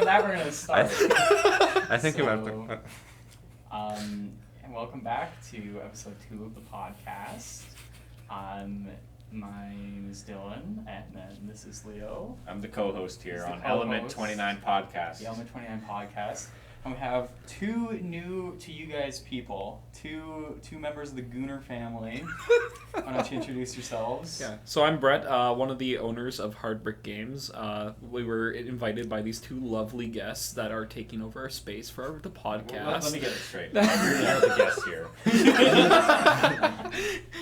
now we're gonna start. I think you have to. And welcome back to episode 2 of the podcast. My name is Dylan, and then this is Leo. I'm the co-host here on co-host. Element 29 Podcast. The Element 29 Podcast. And we have two new to you guys people, two members of the Gooner family. Why don't you introduce yourselves? Yeah, so I'm Brett, one of the owners of Hard Brick Games. We were invited by these two lovely guests that are taking over our space for the podcast. Well, let me get it straight. You're the guest here.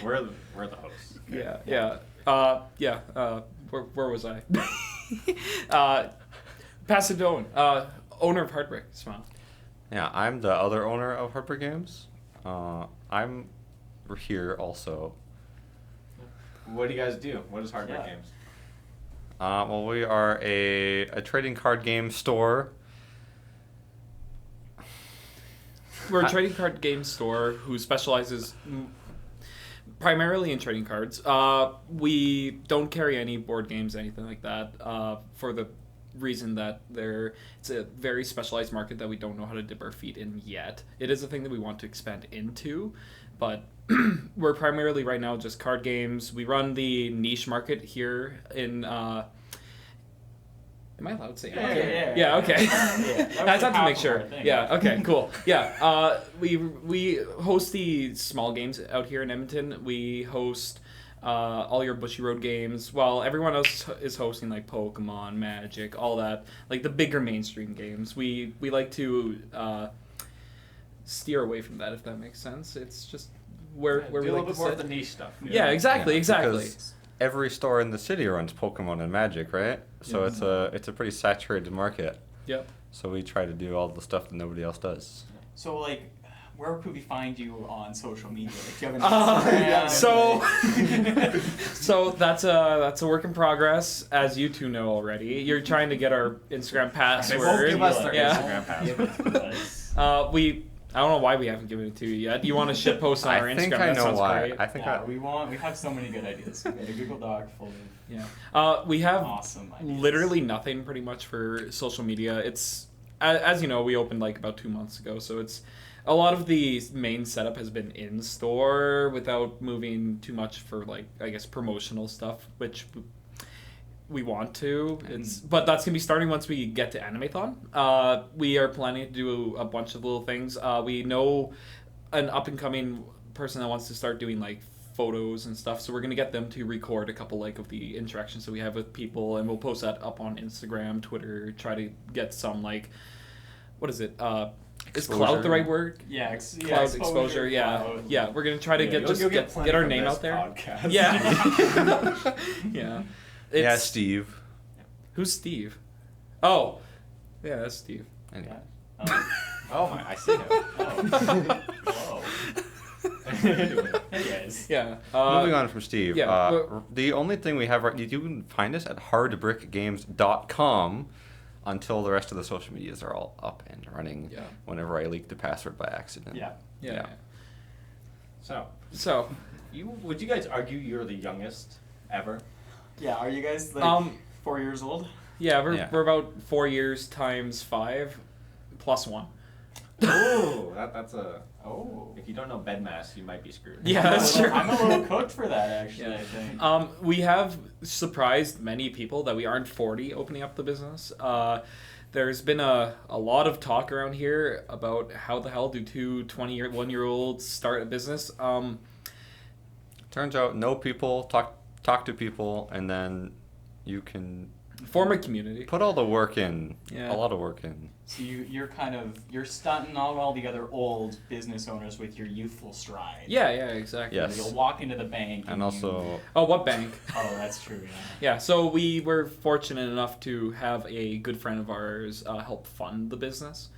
We're the hosts. Okay. Yeah. Where was I? Pasadena, owner of Hard Brick. Smile. Yeah, I'm the other owner of Hard Brick Games. I'm here also. What do you guys do? What is Hard Brick Yeah. Games? Well, we are a trading card game store. We're a trading card game store who specializes primarily in trading cards. We don't carry any board games, anything like that, for the reason that it's a very specialized market that we don't know how to dip our feet in yet. It is a thing that we want to expand into, but we're primarily right now just card games. We run the niche market here in am I allowed to say it? Yeah, okay. Yeah, I just have to make sure. thing. Yeah, okay, cool. Yeah, we host the small games out here in Edmonton. We host all your Bushy Road games, while everyone else is hosting like Pokemon, Magic, all that, like the bigger mainstream games. We like to steer away from that, if that makes sense. It's just where Do we a little like bit to more sit. of the niche stuff. Yeah, exactly. Because every store in the city runs Pokemon and Magic, right? So Yeah. it's a pretty saturated market. Yep. So we try to do all the stuff that nobody else does. So, like, where could we find you on social media? Like, do you have an Instagram? So that's a work in progress, as you two know already. You're trying to get our Instagram password. They won't give us their Yeah. Instagram password. I don't know why we haven't given it to you yet. You want to shit post on our Instagram? I think I That know sounds why. great. I think we have so many good ideas. We got a Google Doc full of Yeah. We have awesome ideas. literally nothing pretty much for social media. It's as you know, we opened like about 2 months ago, so it's a lot of the main setup has been in store without moving too much for, like, I guess, promotional stuff, which we want to. But that's gonna be starting once we get to Animathon. We are planning to do a bunch of little things. We know an up and coming person that wants to start doing like photos and stuff, so we're gonna get them to record a couple like of the interactions that we have with people, and we'll post that up on Instagram, Twitter. Try to get some, like, what is it? Is clout the right word? Yeah, Cloud exposure. Yeah, clout. yeah. We're gonna try to You'll get plenty our from name this out there. podcast. Yeah, yeah. yeah, It's- Steve. Who's Steve? Oh, yeah, that's Steve. Anyway. Oh my, I see him. Whoa. Anyways. Yeah. Moving on from Steve. yeah, The only thing we have you can find us at hardbrickgames.com until the rest of the social medias are all up and running. Yeah. Whenever I leak the password by accident. Yeah. Yeah. So, would you guys argue you're the youngest ever? Yeah, are you guys like 4 years old? Yeah, we're Yeah. about 4 years times 5 plus 1. Oh, that's a. Oh. If you don't know bedmass, you might be screwed. Yeah, that's true. I'm a little cooked for that, actually, Yeah. I think. We have surprised many people that we aren't 40 opening up the business. There's been a lot of talk around here about how the hell do two 21-year-olds start a business. Turns out know people, talk to people, and then you can Form a community. put all the work in. Yeah. A lot of work in. So you're stunting all the other old business owners with your youthful stride. Yeah, exactly. Yes. You'll walk into the bank And also Oh, what bank? Oh, that's true, yeah. Yeah, so we were fortunate enough to have a good friend of ours help fund the business.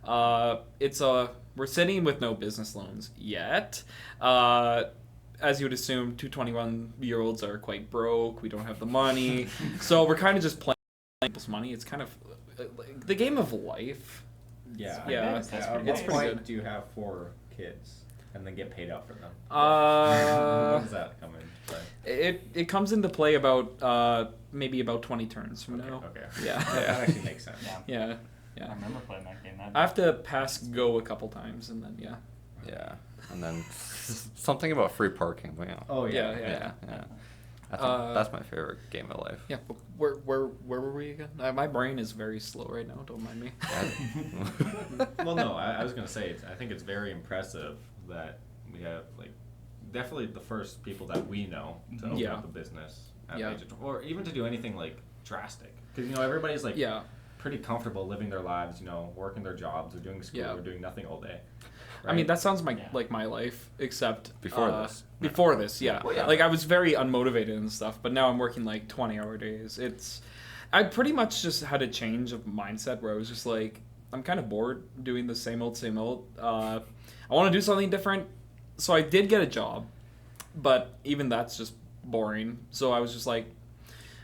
We're sitting with no business loans yet. As you would assume, two 21-year-olds are quite broke. We don't have the money. So we're kind of just playing people's money. It's kind of like the game of life. Yeah. Yeah. That's At pretty what nice. point good. do you have 4 kids and then get paid out for them? Uh, When does that come in play? it comes into play about maybe about 20 turns from now. Okay. Yeah. That actually makes sense. Yeah. Yeah. I Yeah. remember playing that game. I have to pass Go a couple times, and then yeah. Yeah, and then something about free parking. But, Oh yeah. yeah. I think that's my favorite game of life. Yeah, but where were we again? My brain is very slow right now. Don't mind me. Well, no, I was gonna say I think it's very impressive that we have like definitely the first people that we know to open Yeah. up a business at Yeah. the age of, or even to do anything like drastic, because everybody's like Yeah. pretty comfortable living their lives, working their jobs or doing school Yeah. or doing nothing all day. I mean, right? that sounds Yeah. like my life, except Before this. Before this, yeah. Well, yeah. Like I was very unmotivated and stuff, but now I'm working like 20-hour days. I pretty much just had a change of mindset where I was just like, I'm kind of bored doing the same old, same old. I want to do something different, so I did get a job, but even that's just boring. So I was just like,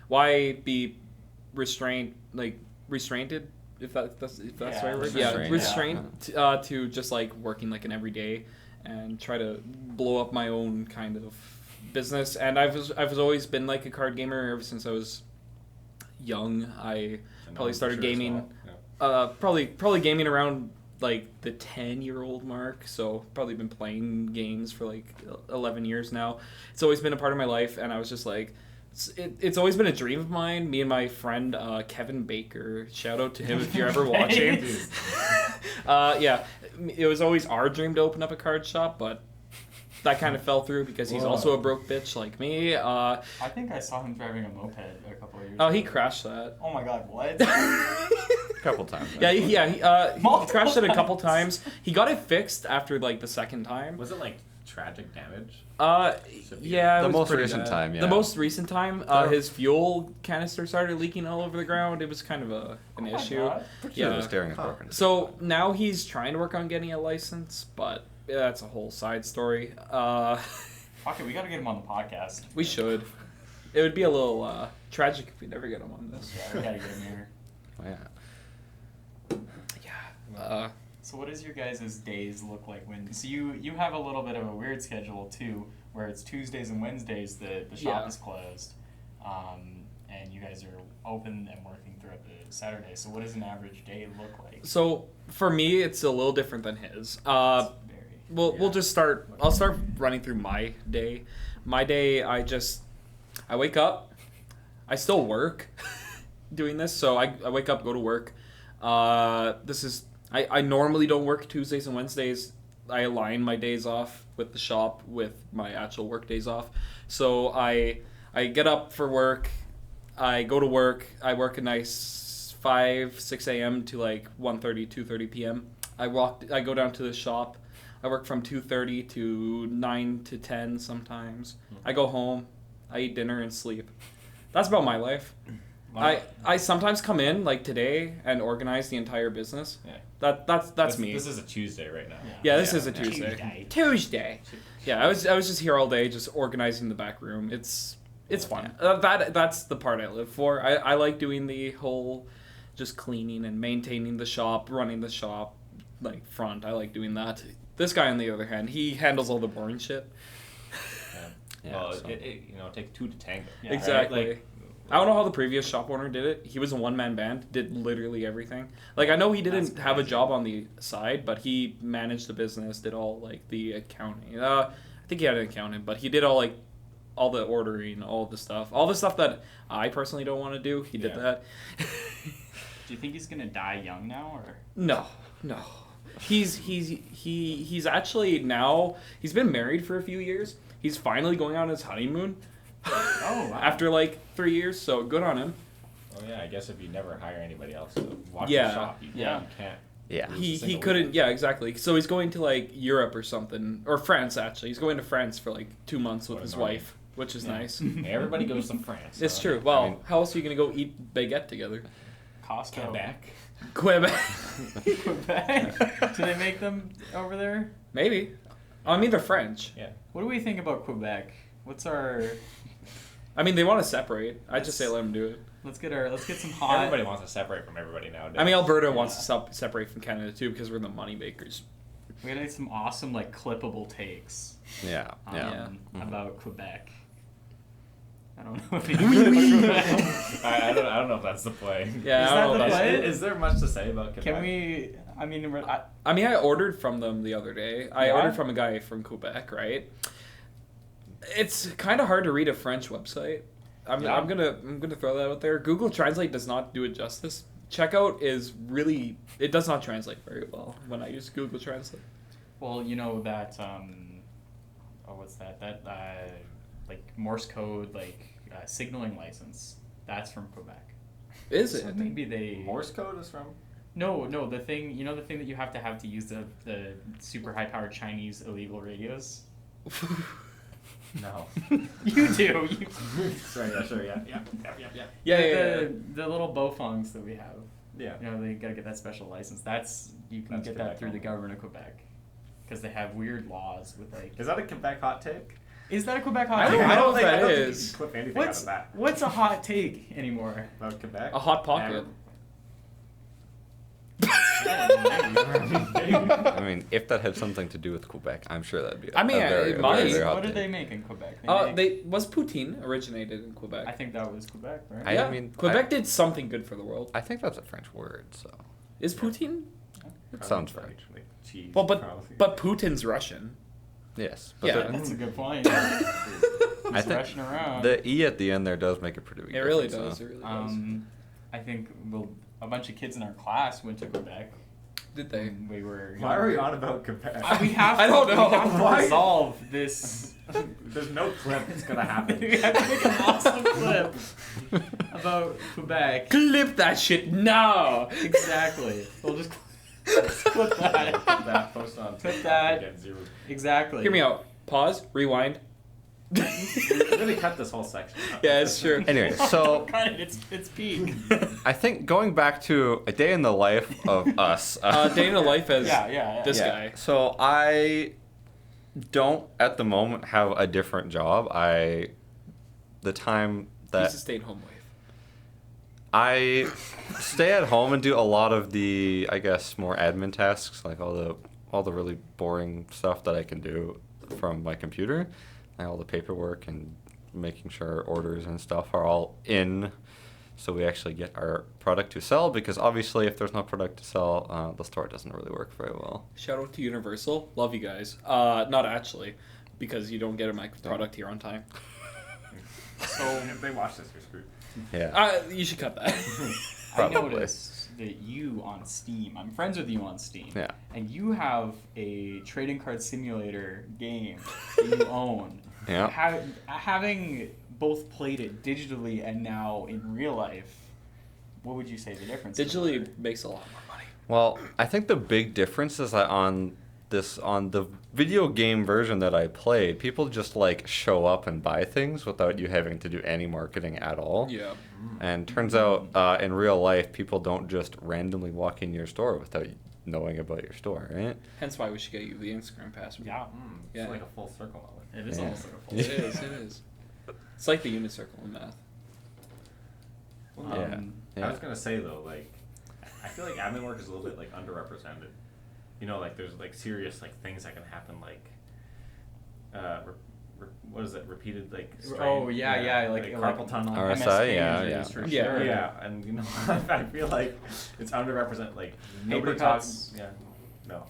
why be restrained? If that's the right word. Yeah, restrained, restrained to just like working like an everyday and try to blow up my own kind of business. And I've always been like a card gamer ever since I was young. I I know probably for started sure as gaming. well. Probably gaming around like the 10-year-old mark. So probably been playing games for like 11 years now. It's always been a part of my life, and I was just like. It's always been a dream of mine. Me and my friend Kevin Baker, shout out to him if you're ever watching. Yeah, it was always our dream to open up a card shop, but that kind of fell through because he's Whoa. also a broke bitch like me. I think I saw him driving a moped a couple of years Oh, ago. he crashed that. Oh my god, what? A couple times. Yeah, he Multiple crashed it a couple times. times. He got it fixed after like the second time. Was it like tragic damage? Yeah, it The was most pretty recent bad. time, yeah. The most recent time, There- his fuel canister started leaking all over the ground. It was kind of an Oh my issue. God. Yeah, Yeah. the steering is broken. So now he's trying to work on getting a license, but that's a whole side story. Fuck it, we gotta get him on the podcast. We should. It would be a little tragic if we never get him on this. Yeah, we gotta get him here. Oh, yeah. Yeah. So what does your guys' days look like when? So you have a little bit of a weird schedule too, where it's Tuesdays and Wednesdays the shop Yeah. is closed, and you guys are open and working throughout the Saturday. So what does an average day look like? So for me, it's a little different than his. It's very, We'll just start. I'll start running through my day. My day, I wake up. I still work doing this, so I wake up, go to work. I normally don't work Tuesdays and Wednesdays. I align my days off with the shop with my actual work days off. So I get up for work. I go to work. I work a nice 6 a.m. to like 1:30, 2:30 p.m. I go down to the shop. I work from 2:30 to 9 to 10 sometimes. I go home. I eat dinner and sleep. That's about my life. I sometimes come in like today and organize the entire business. Yeah. That's me. This is a Tuesday right now. Yeah, this Yeah. is a Tuesday. Tuesday. Yeah, I was just here all day just organizing the back room. It's fun. That's the part I live for. I like doing the whole just cleaning and maintaining the shop, running the shop like front. I like doing that. This guy on the other hand, he handles all the boring shit. Yeah, Well, so- it takes two to tango. Yeah, Exactly. Like, I don't know how the previous shop owner did it. He was a one-man band, did literally everything. Like, I know he didn't That's have a crazy. job on the side, but he managed the business, did all, like, the accounting. I think he had an accountant, but he did all the ordering, all the stuff that I personally don't want to do. He did Yeah. that. Do you think he's gonna die young now, or? No. He's actually now, he's been married for a few years. He's finally going on his honeymoon. Oh, wow. After, like, 3 years, so good on him. oh yeah, I guess if you never hire anybody else to watch Yeah, the shop, you yeah. can't. Yeah. lose a He single couldn't, week. yeah, exactly. So he's going to like Europe or something, or France actually. He's going to France for like 2 months with What a his gnarly. wife, which is Yeah. nice. Hey, everybody goes to France. It's so- true. Well, I mean- how else are you gonna go eat baguette together? Costco. Quebec. Quebec. Quebec. Do they make them over there? Maybe. I mean, they're French. Yeah. What do we think about Quebec? What's our? I mean, they want to separate. I just say let them do it. Let's get some hot. Everybody wants to separate from everybody nowadays. I mean, Alberta Yeah. wants to separate from Canada too because we're the money makers. We gotta get some awesome clippable takes. Yeah. Yeah. Yeah. About Quebec. I don't know. Is I don't know if that's the play. Yeah, Is I that don't the know. play? Is there much to say about Quebec? Can we? I mean, I ordered from them the other day. I Yeah? ordered from a guy from Quebec, right? It's kind of hard to read a French website. I'm gonna throw that out there. Google Translate does not do it justice. Checkout is really, it does not translate very well when I use Google Translate. well, you know that. What's that? That like Morse code, like signaling license. That's from Quebec. Is So it? maybe they. Morse code is from. No, the thing. You know the thing that you have to use the super high powered Chinese illegal radios. No. You do. You. Sorry, yeah, sure, yeah. Yeah. The little bowfungs that we have. Yeah. You know, they gotta get that special license. You can That's get Quebec that through the only. government of Quebec, because they have weird laws with like. Is that a Quebec hot take? Is that a Quebec I hot don't take? know if think- that I don't think is. you can clip anything What's out of that. what's a hot take anymore? About Quebec? A hot pocket. I mean, if that had something to do with Quebec, I'm sure that'd be. I mean, it might. very hot What did take. they make in Quebec? Was poutine originated in Quebec? I think that was Quebec, right? I mean, Quebec did something good for the world. I think that's a French word, so Is poutine? it sounds French. Like cheese. Well, probably. but Putin's Russian. Yes, Yeah. the, That's a good point. I He's think rushing around. the E at the end there does make a pretty big It really difference, does. It really does. I think a bunch of kids in our class went to Quebec. Did they? when we were. Why are we on about Quebec? We have. I don't know. We have to Why? resolve this. There's no clip that's gonna happen. We have to make an awesome clip about Quebec. Clip that shit now. Exactly. We'll just clip that. That post on Clip TikTok that. again, zero. Exactly. Hear me out. Pause. Rewind. We're gonna cut this whole section. out. Yeah, it's true. Anyway, so Cut it. It's peak. I think going back to a day in the life of us. Day in the life as Yeah. this yeah. guy. So I don't at the moment have a different job. The time He's that a stay-at-home wife. I stay at home and do a lot of the, I guess, more admin tasks, like all the really boring stuff that I can do from my computer, like all the paperwork and making sure orders and stuff are all in, so we actually get our product to sell. Because obviously, if there's no product to sell, the store doesn't really work very well. Shout out to Universal. Love you guys. Not actually, because you don't get my product here on time. So if they watch this, you're screwed. Yeah. You should cut that. I Probably. noticed that you on Steam, I'm friends with you on Steam, Yeah. and you have a trading card simulator game that you own. Yeah. Having both played it digitally and now in real life, what would you say the difference is? Digitally makes a lot more money. Well, I think the big difference is that on the video game version that I played, people just like show up and buy things without you having to do any marketing at all. Yeah. And turns out in real life, people don't just randomly walk in your store without knowing about your store, right? Hence why we should get you the Instagram password. Yeah, It's Yeah. like a full circle of it. it is Yeah. almost like a full. It is. It is. It's like the unit circle in math. Yeah. I was gonna say though, like, I feel like admin work is a little bit like underrepresented. You know, like there's like serious like things that can happen, like, what is it? Repeated like. Strain? Oh yeah, like carpal tunnel. RSI, MSK yeah, injuries yeah. for Yeah. sure. Yeah, and you know, I feel like it's underrepresented. Like nobody Paper talks. cuts. Yeah, no,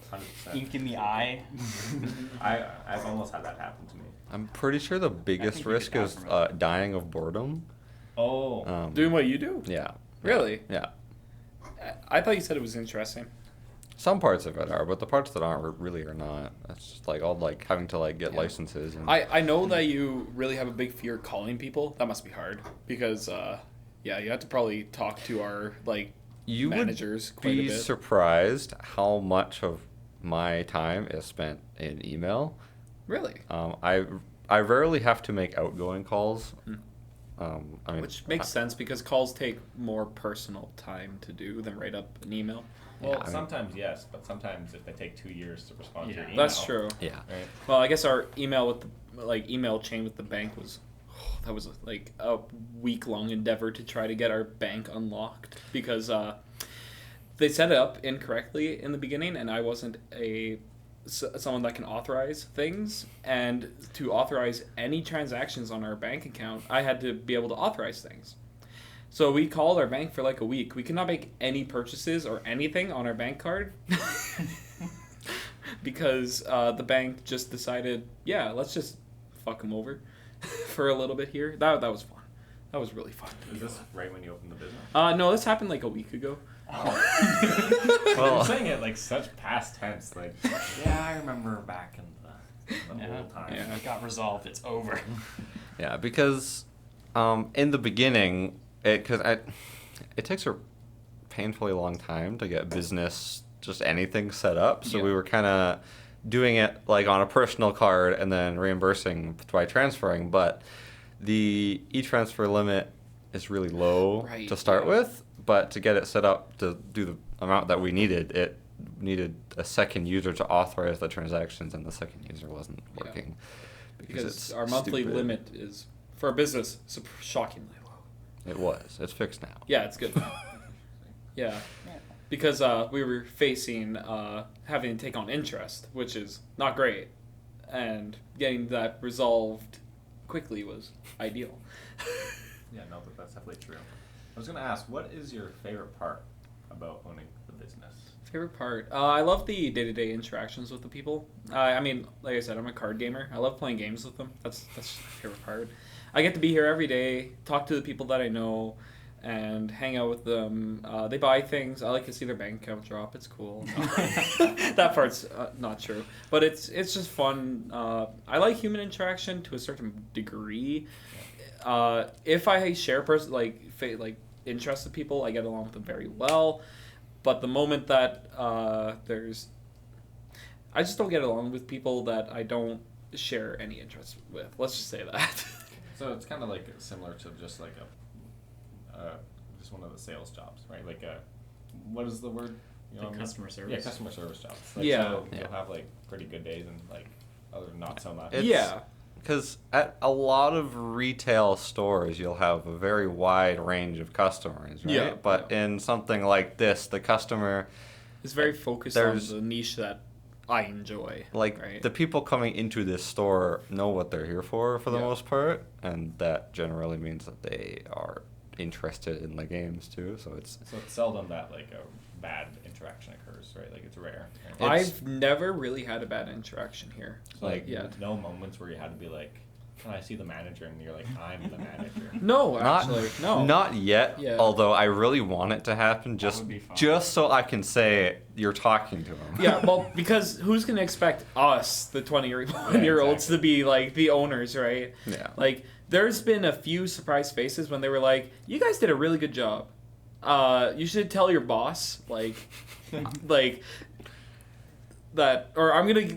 100%. Ink in the eye. I've almost had that happen to me. I'm pretty sure the biggest you could risk die is from it. dying of boredom. Oh. Doing what you do? Yeah. Really? Yeah. I thought you said it was interesting. Some parts of it are, but the parts that aren't really are not. It's just like all like having to like get Yeah. licenses. And I know that you really have a big fear calling people. That must be hard because you have to probably talk to our like you managers would quite a be bit. surprised how much of my time is spent in email. Really? I rarely have to make outgoing calls. Hmm. I mean, Which makes sense because calls take more personal time to do than write up an email. Well, I mean- sometimes yes, but sometimes if they take 2 years to respond to your Yeah. email. That's true. Yeah. Right. Well, I guess our email with the email chain with the bank was that was like a week-long endeavor to try to get our bank unlocked because they set it up incorrectly in the beginning, and I wasn't a someone that can authorize things, and to authorize any transactions on our bank account, I had to be able to authorize things. So we called our bank for like a week. We could not make any purchases or anything on our bank card because the bank just decided, yeah, let's just fuck them over for a little bit here. That was fun. That was really fun. Is this right when you opened the business? No, this happened like a week ago. Oh. Well- You're saying it like such past tense. Like, yeah, I remember back in the old time. Yeah, it got resolved. It's over. Yeah, because in the beginning, it takes a painfully long time to get business, just anything set up. So Yeah. we were kind of doing it like on a personal card and then reimbursing by transferring. But the e-transfer limit is really low Right, to start yeah. with. But to get it set up to do the amount that we needed, it needed a second user to authorize the transactions, and the second user wasn't Yeah. working. Because it's our monthly stupid. limit is, for a business, shockingly low. It was. It's fixed now. Yeah, it's good. Yeah. Because we were facing having to take on interest, which is not great. And getting that resolved quickly was ideal. Yeah, no, but that's definitely true. I was gonna ask, what is your favorite part about owning the business? Favorite part? I love the day-to-day interactions with the people. I mean, like I said, I'm a card gamer. I love playing games with them. That's my favorite part. I get to be here every day, talk to the people that I know, and hang out with them. They buy things. I like to see their bank account drop. It's cool. That part's not true, but it's just fun. I like human interaction to a certain degree. If I share interest with people, I get along with them very well. But the moment that I just don't get along with people that I don't share any interest with. Let's just say that. So it's kind of like similar to just like just one of the sales jobs, right? Like what is the word? You know, Like customer service. Yeah, customer service jobs. Like, Yeah. So Yeah. you'll have like pretty good days and like other not so much. It's- Yeah. Because at a lot of retail stores, you'll have a very wide range of customers, right? Yeah. But in something like this, the customer, It's very focused on There's- the niche that I enjoy. like right? the people coming into this store know what they're here for the Yeah. most part, and that generally means that they are interested in the games too. So it's So it's seldom that like a bad interaction occurs, right? Like it's rare. Right? It's- I've never really had a bad interaction here. So, like yeah. no moments where you had to be like, can I see the manager? And you're like, I'm the manager. No, not actually, no. not yet. Yeah. Although I really want it to happen, just would be fun. just so I can say you're talking to them. Yeah, well, because who's gonna expect us, the 21-year-olds, exactly. to be like the owners, right? Yeah. Like, there's been a few surprise faces when they were like, "You guys did a really good job. You should tell your boss, like that." Or I'm gonna,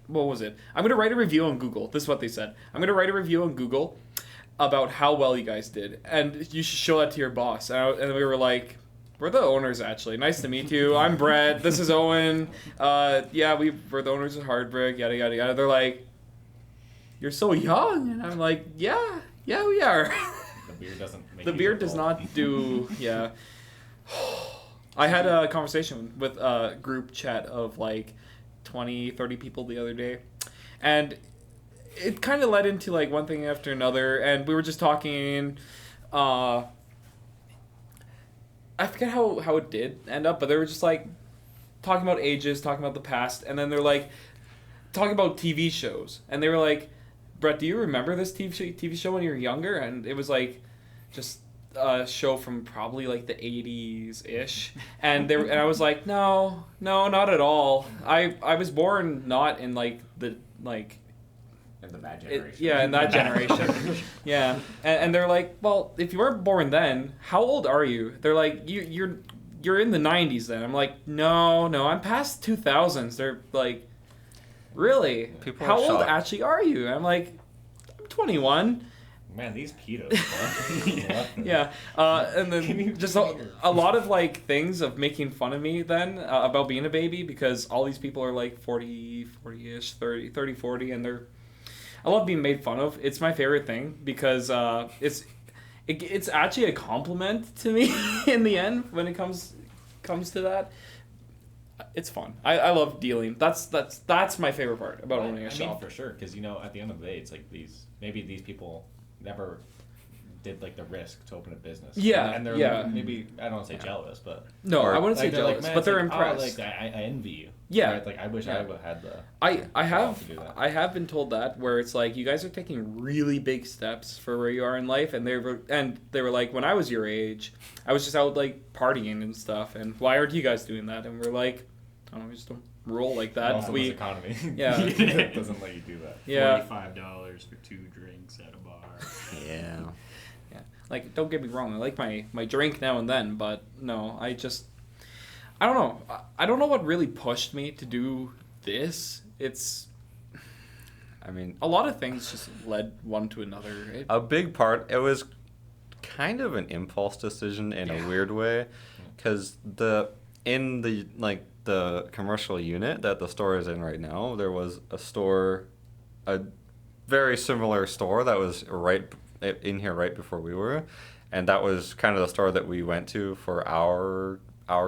what was it? I'm gonna write a review on Google. This is what they said. I'm gonna write a review on Google about how well you guys did, and you should show that to your boss. And we were like, we're the owners, actually. Nice to meet you. I'm Brett. This is Owen. Yeah, we're the owners of Hardbrick, yada, yada, yada. They're like, you're so young. And I'm like, yeah, we are. The beer doesn't make The you beer look does old. not do, yeah. I had a conversation with a group chat of like 20, 30 people the other day. And it kind of led into like one thing after another. And we were just talking, I forget how it did end up, but they were just like talking about ages, talking about the past, and then they're like talking about TV shows, and they were like, "Brett, do you remember this TV show when you were younger?" And it was like just a show from probably like the 80s ish, and I was like, no, not at all. I was born not in like the like. In the bad generation. Yeah, in that generation. Yeah, and they're like, well, if you weren't born then, how old are you? They're like, you're in the 90s then. I'm like, no, I'm past 2000s. They're like, really? People How are old shocked. actually are you? I'm like, I'm 21. Man, these pedos. What the- Yeah, and then just a lot of like things of making fun of me then about being a baby, because all these people are like 40-ish, 30, 40, and I love being made fun of. It's my favorite thing because it's actually a compliment to me in the end when it comes to that. it's fun. I love dealing. That's my favorite part about owning a I mean, shop. for sure, because at the end of the day, it's like these people never did like the risk to open a business. Yeah, and they're yeah. like, maybe I don't want to say jealous, but No, I wouldn't say they're like, jealous, "Man," but it's they're like, impressed. Oh, like I envy you. Yeah. Right? Like I wish I would have had the. I to do that. have been told that where it's like you guys are taking really big steps for where you are in life, and they were like, when I was your age, I was just out like partying and stuff, and why aren't you guys doing that? And we're like, I don't know, we just don't roll like that. Also, this economy. Yeah. It doesn't let you do that. Yeah. $45 for 2 drinks at a bar. Yeah. Yeah. Like, don't get me wrong, I like my drink now and then, but no, I don't know. I don't know what really pushed me to do this. It's, I mean, a lot of things just led one to another. a big part, it was kind of an impulse decision in a weird way, because in the commercial unit that the store is in right now, there was a very similar store that was right in here right before we were, and that was kind of the store that we went to for our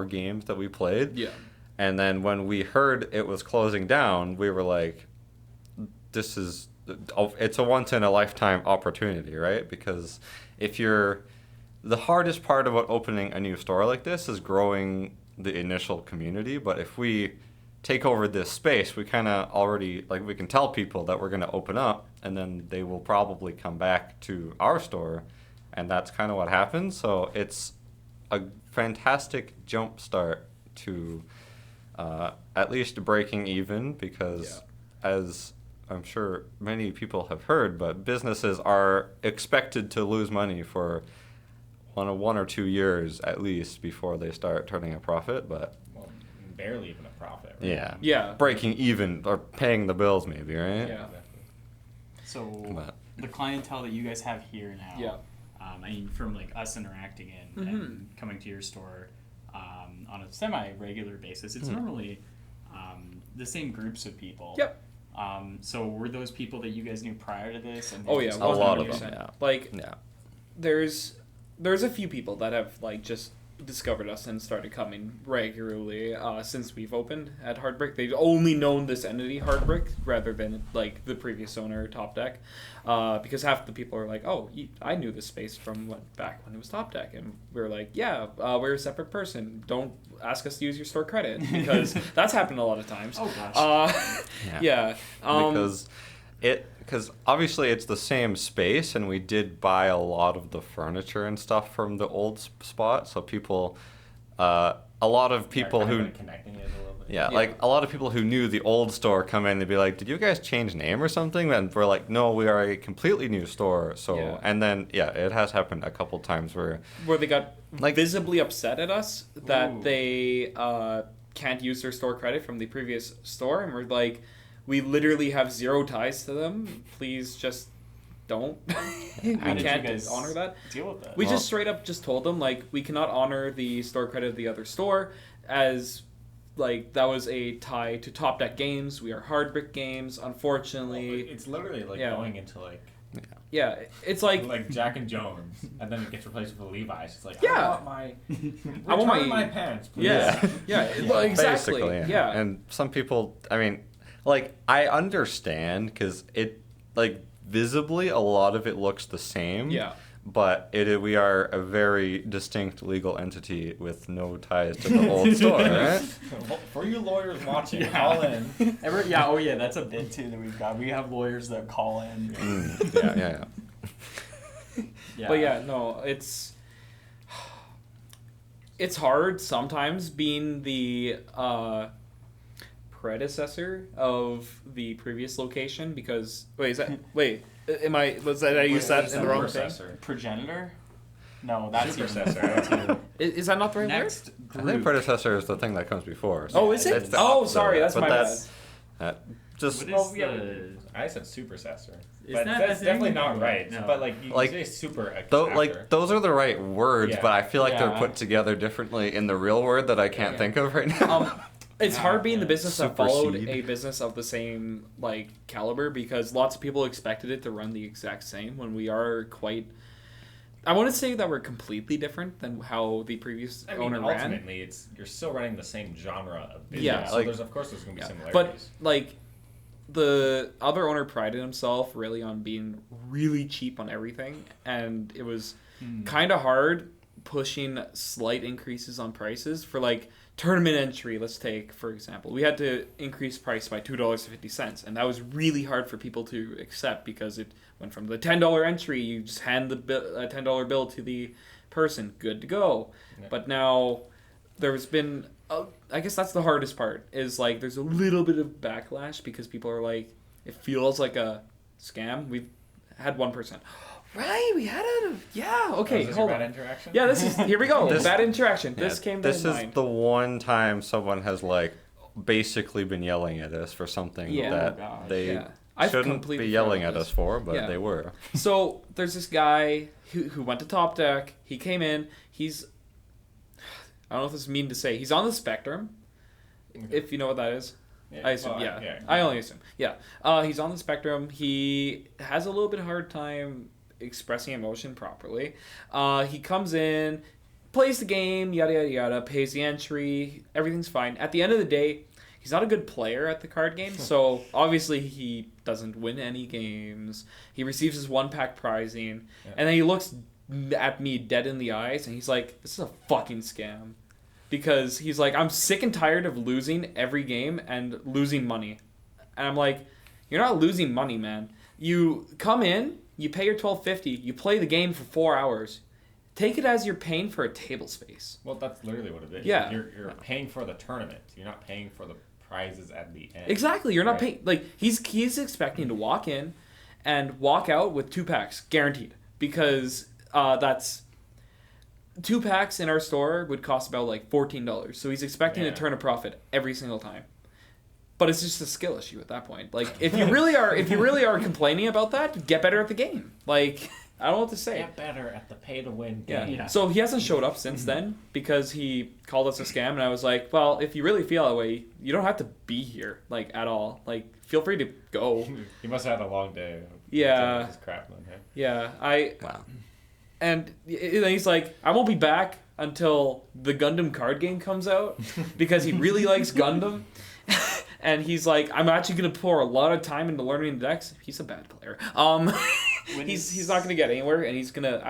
games that we played. Yeah. And then when we heard it was closing down, we were like, it's a once in a lifetime opportunity, right? Because the hardest part about opening a new store like this is growing the initial community, but if we take over this space, we kind of already, like, we can tell people that we're going to open up, and then they will probably come back to our store, and that's kind of what happens. So it's a fantastic jump start to at least breaking even, because as I'm sure many people have heard, but businesses are expected to lose money for 1 or 2 years at least before they start turning a profit, but Well, barely even a profit. Right? yeah. Yeah. Breaking even or paying the bills maybe, right? Yeah. So But- the clientele that you guys have here now. Yeah. I mean, from like us interacting and coming to your store on a semi-regular basis, it's normally the same groups of people. Yep. So were those people that you guys knew prior to this? And Oh yeah, just A lot of 100%. them, yeah. Like, Yeah. there's a few people that have like just discovered us and started coming regularly since we've opened at Hardbrick. They've only known this entity Hardbrick rather than like the previous owner Top Deck, because half the people are like, oh, I knew this space from back when it was Top Deck, and we're like, yeah, we're a separate person. Don't ask us to use your store credit, because that's happened a lot of times. Oh gosh. Yeah. Because obviously it's the same space, and we did buy a lot of the furniture and stuff from the old spot. So people, a lot of people Kind of who, been connecting it a little bit. yeah, Yeah. like a lot of people who knew the old store come in, they'd be like, "Did you guys change name or something?" And we're like, "No, we are a completely new store." So, Yeah. and then it has happened a couple times where, Where they got Like- visibly upset at us that Ooh. they can't use their store credit from the previous store, and we're like, we literally have zero ties to them. Please just don't. We How did you can't guys honor that. Deal with that. We Well- just straight up just told them like we cannot honor the store credit of the other store, as like that was a tie to Top Deck Games. We are Hardbrick Games. Unfortunately, It's literally like Yeah. going into like it's like Jack and Jones, and then it gets replaced with Levi's. It's like Yeah. I want my I want return my- my pants, please. yeah, well, exactly, basically, yeah. And some people, I mean, like, I understand, because it, like, visibly a lot of it looks the same. Yeah. But we are a very distinct legal entity with no ties to the old store, right? For you lawyers watching, Yeah. call in. That's a bit too that we've got. We have lawyers that call in. Yeah. Yeah. But yeah, no, it's hard sometimes being the predecessor of the previous location, because I use that in the wrong thing? Progenitor? No, that's Supersessor. Is that not the right Next I group. think predecessor is the thing that comes before. Oh, is it? It's the Oh, opposite sorry, of it, that's but my just What is Well, yeah. the... I said supersessor, Is but that that's the thing? definitely not right. No. But like you Like, say super like those are the right words, Yeah. but I feel like they're Yeah. put together differently in the real word that I can't Yeah. think of right now. It's hard being the business that followed Supersede. a business of the same like caliber, because lots of people expected it to run the exact same when we are quite I wouldn't say that we're completely different than how the previous owner ran. Ultimately, you're still running the same genre of business. Yeah, so like- there's going to be But similarities. like, the other owner prided himself really on being really cheap on everything, and it was kind of hard pushing slight increases on prices for like tournament entry. Let's take for example, we had to increase price by $2.50, and that was really hard for people to accept because it went from the $10 entry, you just hand the a $10 bill to the person, good to go. Yeah. But now there's been I guess that's the hardest part, is like there's a little bit of backlash because people are like, it feels like a scam. We've had one person, right, we had a okay, is this hold your on. bad interaction? Yeah, this is, here we go. This- Bad interaction. Yeah, This came to This is mind. the one time someone has like basically been yelling at us for something Yeah. Oh, that gosh. they Yeah. I've shouldn't completely be yelling forgotten at this. us for, but Yeah. they were. So there's this guy who went to Top Deck. He came in. He's, I don't know if this is mean to say, he's on the spectrum, if you know what that is. I assume, yeah. I only assume. Yeah. He's on the spectrum. He has a little bit hard time expressing emotion properly. He comes in, plays the game, yada, yada, yada, pays the entry. Everything's fine. At the end of the day, he's not a good player at the card game, so obviously he doesn't win any games. He receives his one-pack prizing, and then he looks at me dead in the eyes, and he's like, this is a fucking scam. Because he's like, I'm sick and tired of losing every game and losing money. And I'm like, you're not losing money, man. You come in, you pay your $12.50, you play the game for 4 hours. Take it as you're paying for a table space. Well, that's literally what it is. Yeah. You're paying for the tournament. You're not paying for the prizes at the end. Exactly. You're not Right. paying. Like, he's expecting to walk in and walk out with 2 packs, guaranteed. Because that's 2 packs in our store would cost about like $14. So he's expecting Yeah. to turn a profit every single time. But it's just a skill issue at that point. Like, if you really are complaining about that, get better at the game. Like, I don't know what to say. Get better at the pay-to-win Yeah. game. Yeah. So he hasn't showed up since then because he called us a scam, and I was like, well, if you really feel that way, you don't have to be here, like, at all. Like, feel free to go. He must have had a long day. Yeah. His crap on him. Yeah, Wow. and he's like, I won't be back until the Gundam card game comes out because he really likes Gundam. And he's like, I'm actually gonna pour a lot of time into learning the decks. He's a bad player. He's not gonna get anywhere, and he's gonna.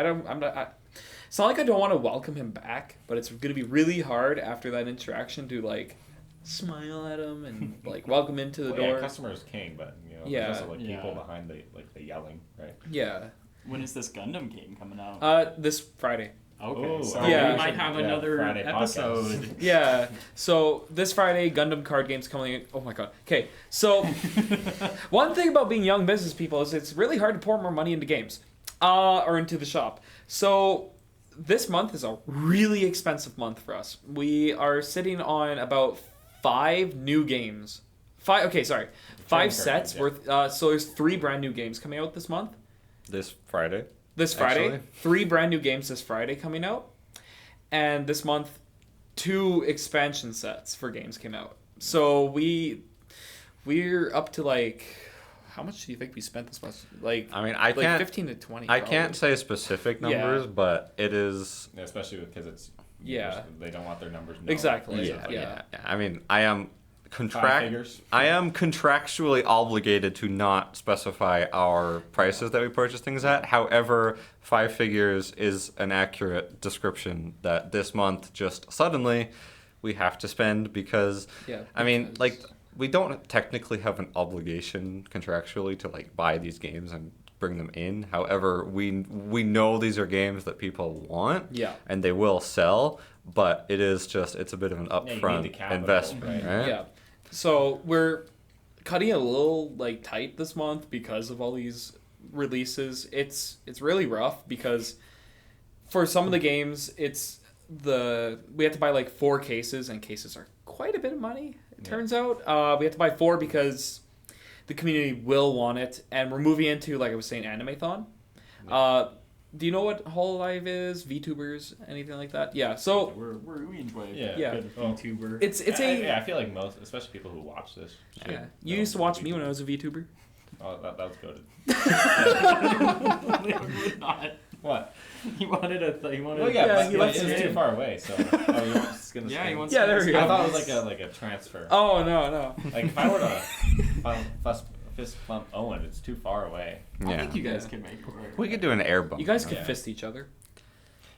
It's not like I don't want to welcome him back, but it's gonna be really hard after that interaction to like smile at him and like welcome him to the Well, door. yeah, customer is king, but Yeah. there's also like people Yeah. behind the yelling, right? Yeah. When is this Gundam game coming out? This Friday. Okay, Oh, so yeah. we might have Yeah, another Friday episode. podcast. Yeah. So this Friday, Gundam card games coming in. Oh my god. Okay. So one thing about being young business people is it's really hard to pour more money into games, or into the shop. So this month is a really expensive month for us. We are sitting on about 5 new games. 5 card sets games, worth. So there's 3 brand new games coming out this month. This Friday. This Friday, Actually? 3 brand new games this Friday coming out, and this month, 2 expansion sets for games came out. So we're up to like, how much do you think we spent this month? Like, I mean, I like can't. 15 to 20. I probably. can't say specific Yeah. numbers, but it is. Yeah, especially because it's Yeah. they don't want their numbers known. Exactly. Right? Yeah, So, yeah. I mean, I am 5 figures. I am contractually obligated to not specify our prices that we purchase things at. However, 5 figures is an accurate description that this month just suddenly we have to spend because Yeah, I mean, because- like we don't technically have an obligation contractually to like buy these games and bring them in. However, we know these are games that people want Yeah. and they will sell, but it is just it's a bit of an you need the upfront capital, investment, right? Yeah. So we're cutting it a little like tight this month because of all these releases. It's really rough because for some of the games we have to buy like 4 cases, and cases are quite a bit of money, it turns out. We have to buy 4 because the community will want it, and we're moving into, like I was saying, Animathon. Do you know what Hololive is? VTubers? Anything like that? Yeah. So we enjoy Yeah. Yeah. good VTuber. it's I feel like most, especially people who watch this. should yeah. You know used to watch me VTuber. when I was a VTuber. Oh, that was goated. We would not. What? He wanted a. He wanted. Well, yeah, Yeah, but he wants it's to too game. far away. So oh, you're just gonna. Yeah, he spin. wants. Yeah, to there we I go. thought it was like a transfer. Oh no. Like if I were to fist bump Owen, it's too far away. I Yeah. think you guys Yeah. can make it work. We could do an air bump. You guys could Yeah. fist each other.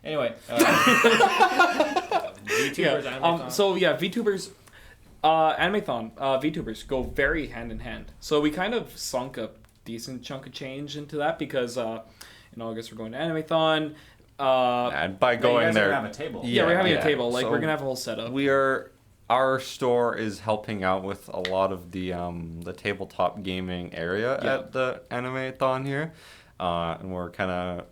Anyway, VTubers, Yeah. Animathon. So yeah, VTubers, Animathon, VTubers go very hand in hand. So we kind of sunk a decent chunk of change into that because in August we're going to Animathon. And by Yeah, you going guys are there, gonna have a table. Yeah, we're having yeah. a table. Like So we're gonna have a whole setup. our store is helping out with a lot of the tabletop gaming area Yeah. at the Animathon here, and we're kind of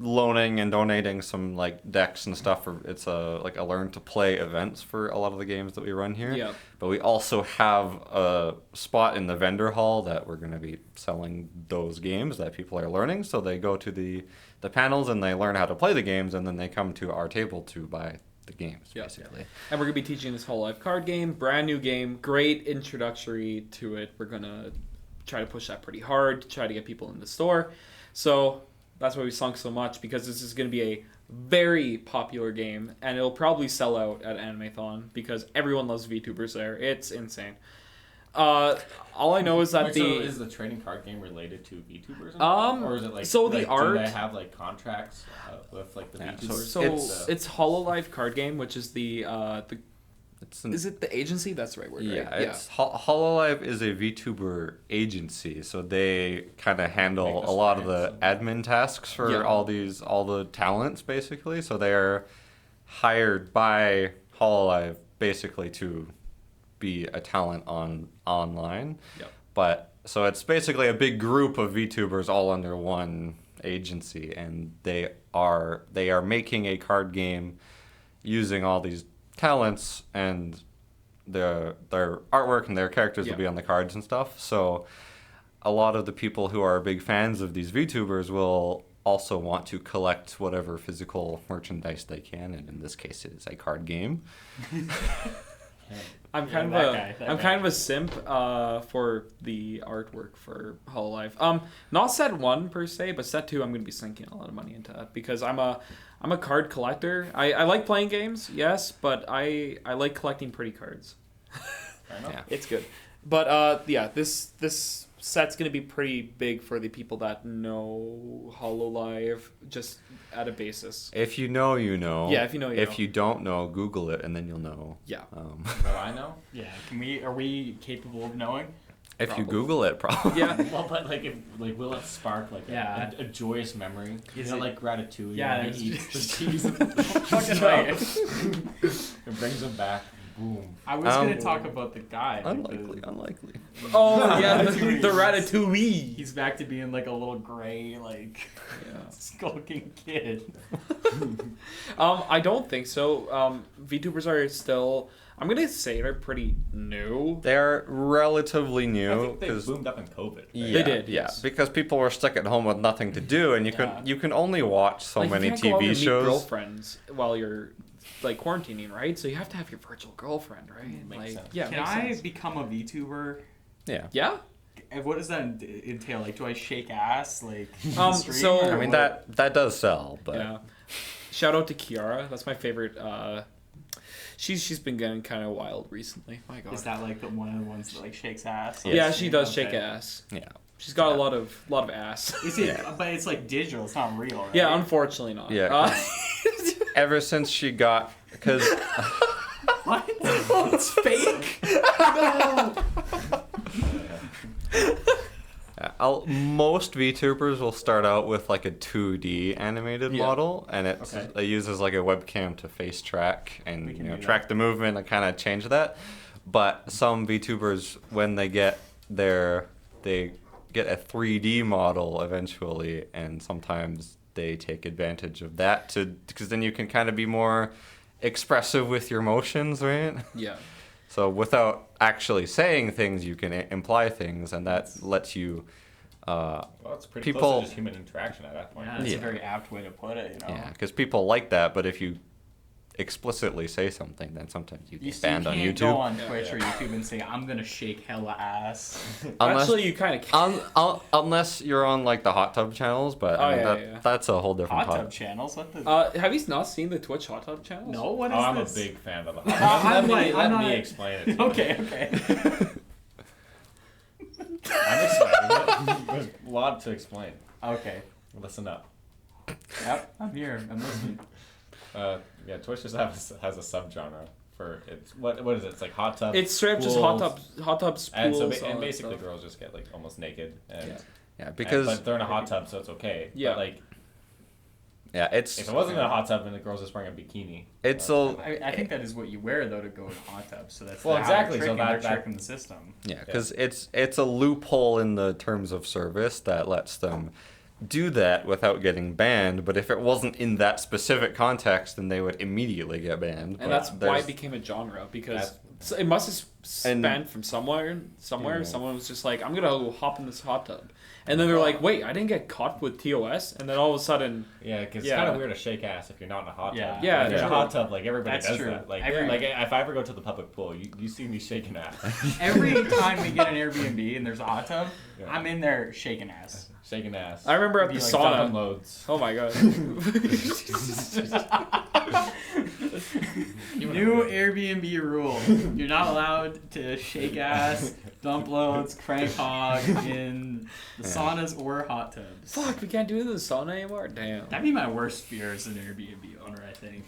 loaning and donating some like decks and stuff. It's a learn to play events for a lot of the games that we run here. Yeah. But we also have a spot in the vendor hall that we're going to be selling those games that people are learning. So they go to the panels and they learn how to play the games, and then they come to our table to buy the games, Yeah. basically. And we're gonna be teaching this whole life card game, brand new game, great introductory to it. We're gonna try to push that pretty hard to try to get people in the store. So that's why we sunk so much, because this is gonna be a very popular game, and it'll probably sell out at Animathon because everyone loves VTubers there. It's insane. All I know is that Wait, the so is the trading card game related to VTubers? Or is it like so the like, art- Do they have like contracts with like the Yeah, VTubers? so it's Hololive card game, which is the It's is it the agency? That's the right word, Yeah, right? it's Hololive is a VTuber agency, so they kind of Make handle the a lot of the sprites admin tasks for Yeah. all the talents basically. So they're hired by Hololive basically to be a talent online. Yep. But so it's basically a big group of VTubers all under one agency, and they are making a card game using all these talents, and their artwork and their characters Yeah. will be on the cards and stuff. So a lot of the people who are big fans of these VTubers will also want to collect whatever physical merchandise they can, and in this case it is a card game. I'm Yeah, kind of that a guy, that I'm guy. kind of a simp for the artwork for Hololive. Not set 1 per se, but set 2 I'm going to be sinking a lot of money into that because I'm a card collector. I like playing games, yes, but I like collecting pretty cards. Fair enough. Yeah. It's good. But yeah, this set's going to be pretty big for the people that know Hololive just at a basis. If you know, you know. Yeah, if you know, you If know. you don't know, Google it and then you'll know. Yeah. Do I know? Yeah. Are we capable of knowing? If you Probably. Google it, probably. Yeah. Well, but like, will it spark like Yeah. a joyous memory? Is You know, it- like Ratatouille. Yeah, when it's he eats the just- cheese. Fucking right. It brings him back. Boom. I was gonna talk about the guy. like, Unlikely, unlikely. Oh, yeah, the Ratatouille. Ratatouille. He's back to being like a little gray, like Yeah. skulking kid. I don't think so. VTubers are still. I'm gonna say they're pretty new. They're relatively I new think they because boomed up in COVID. Right? yeah, did, yeah, yes. because people were stuck at home with nothing to do, and Yeah. you can only watch so Like, many you can't go out TV and meet shows. girlfriends while you're like quarantining, right? So you have to have your virtual girlfriend, right? Makes like, sense. yeah, Can makes I sense. become a VTuber? Yeah, Yeah. And what does that entail? Like, do I shake ass? Like, in the Um, stream, so- or I mean what? that does sell, but Yeah. Shout out to Kiara. That's my favorite. She's been getting kind of wild recently. My God. Is that like the one of the ones that like shakes ass? Yes. Yeah, she does Okay. shake ass. yeah. She's got Yeah. a lot of ass. Is it? Yeah. But it's like digital. It's not real. Right? Yeah, unfortunately not. Yeah, Ever since she got because What? It's fake. most VTubers will start out with like a 2D animated Yeah. model, and it Okay. uses like a webcam to face track We and can do track the movement and kind of change that. But some VTubers, when they get they get a 3D model eventually, and sometimes they take advantage of that because then you can kind of be more expressive with your motions, right? Yeah. So without actually saying things, you can imply things, and that lets you. Well, it's pretty People- close to just human interaction at that point. Yeah, that's Yeah. a very apt way to put it. You know. Yeah, because people like that, but if you explicitly say something, then sometimes you You get banned on can't YouTube. go on Yeah, Twitch yeah. or YouTube and say, I'm gonna shake hella ass. Unless, Actually, you kind of can. unless you're on like the hot tub channels, but I mean, yeah. that's a whole different Hot tub topic. channels? What the? Have you not seen the Twitch hot tub channels? No, what is Oh, I'm this? a big fan of the I'm hot tub. like- I'm Let me not- explain it to you. Okay, okay. I'm explaining it. There's a lot to explain. Okay. Listen up. Yep, I'm here. I'm listening. Yeah, Twitch just has a subgenre for it's what is it? It's like hot tub. It's straight up just hot pools, tubs, And so pools, all and that basically stuff. girls just get like almost naked and Yeah. Yeah, because but they're in a hot tub, so it's okay. Yeah. But like yeah, it's if it wasn't in a hot tub and the girl's just wearing a bikini. it's that's a kinda- I think that is what you wear though to go in a hot tub. So that's Well, how exactly, They're so tricking, that- they're tricking the system. yeah, because it's a loophole in the terms of service that lets them do that without getting banned. But if it wasn't in that specific context, then they would immediately get banned. And But that's why there's- it became a genre, because That's- so it must have And- spanned from somewhere. Yeah. Someone was just like, I'm gonna go hop in this hot tub, and then they're like, wait, I didn't get caught with TOS, and then all of a sudden, Yeah, because Yeah. it's kind of weird to shake ass if you're not in a hot Yeah. tub. Yeah, if you're in a true. hot tub, like everybody That's does true. that. Like, Every- like if I ever go to the public pool, you see me shaking ass. Every time we get an Airbnb and there's a hot tub, Yeah. I'm in there shaking ass. Shaking ass. I remember at Be the like Dumping sauna. loads. Oh my god. New Airbnb rule: you're not allowed to shake ass, dump loads, crank hog in the saunas or hot tubs. Fuck, we can't do it in the sauna anymore. Damn. That'd be my worst fear as an Airbnb owner, I think.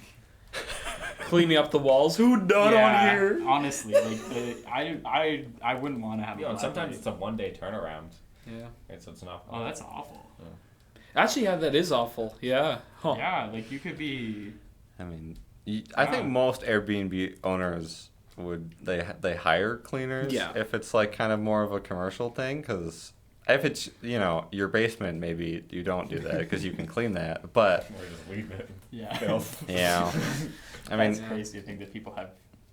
Cleaning up the walls. Who done on here? Honestly, like I wouldn't want to have. You a know, and black sometimes light. it's a 1 day turnaround. Yeah. Right, so it's not. Oh, that's awful. Actually, yeah, that is awful. Yeah. Huh. Yeah, like you could be. I mean, I think most Airbnb owners would they hire cleaners Yeah. if it's like kind of more of a commercial thing, because if it's your basement, maybe you don't do that because you can clean that. But Or just leave it. Yeah. Filth. yeah, I mean, That's crazy to think that people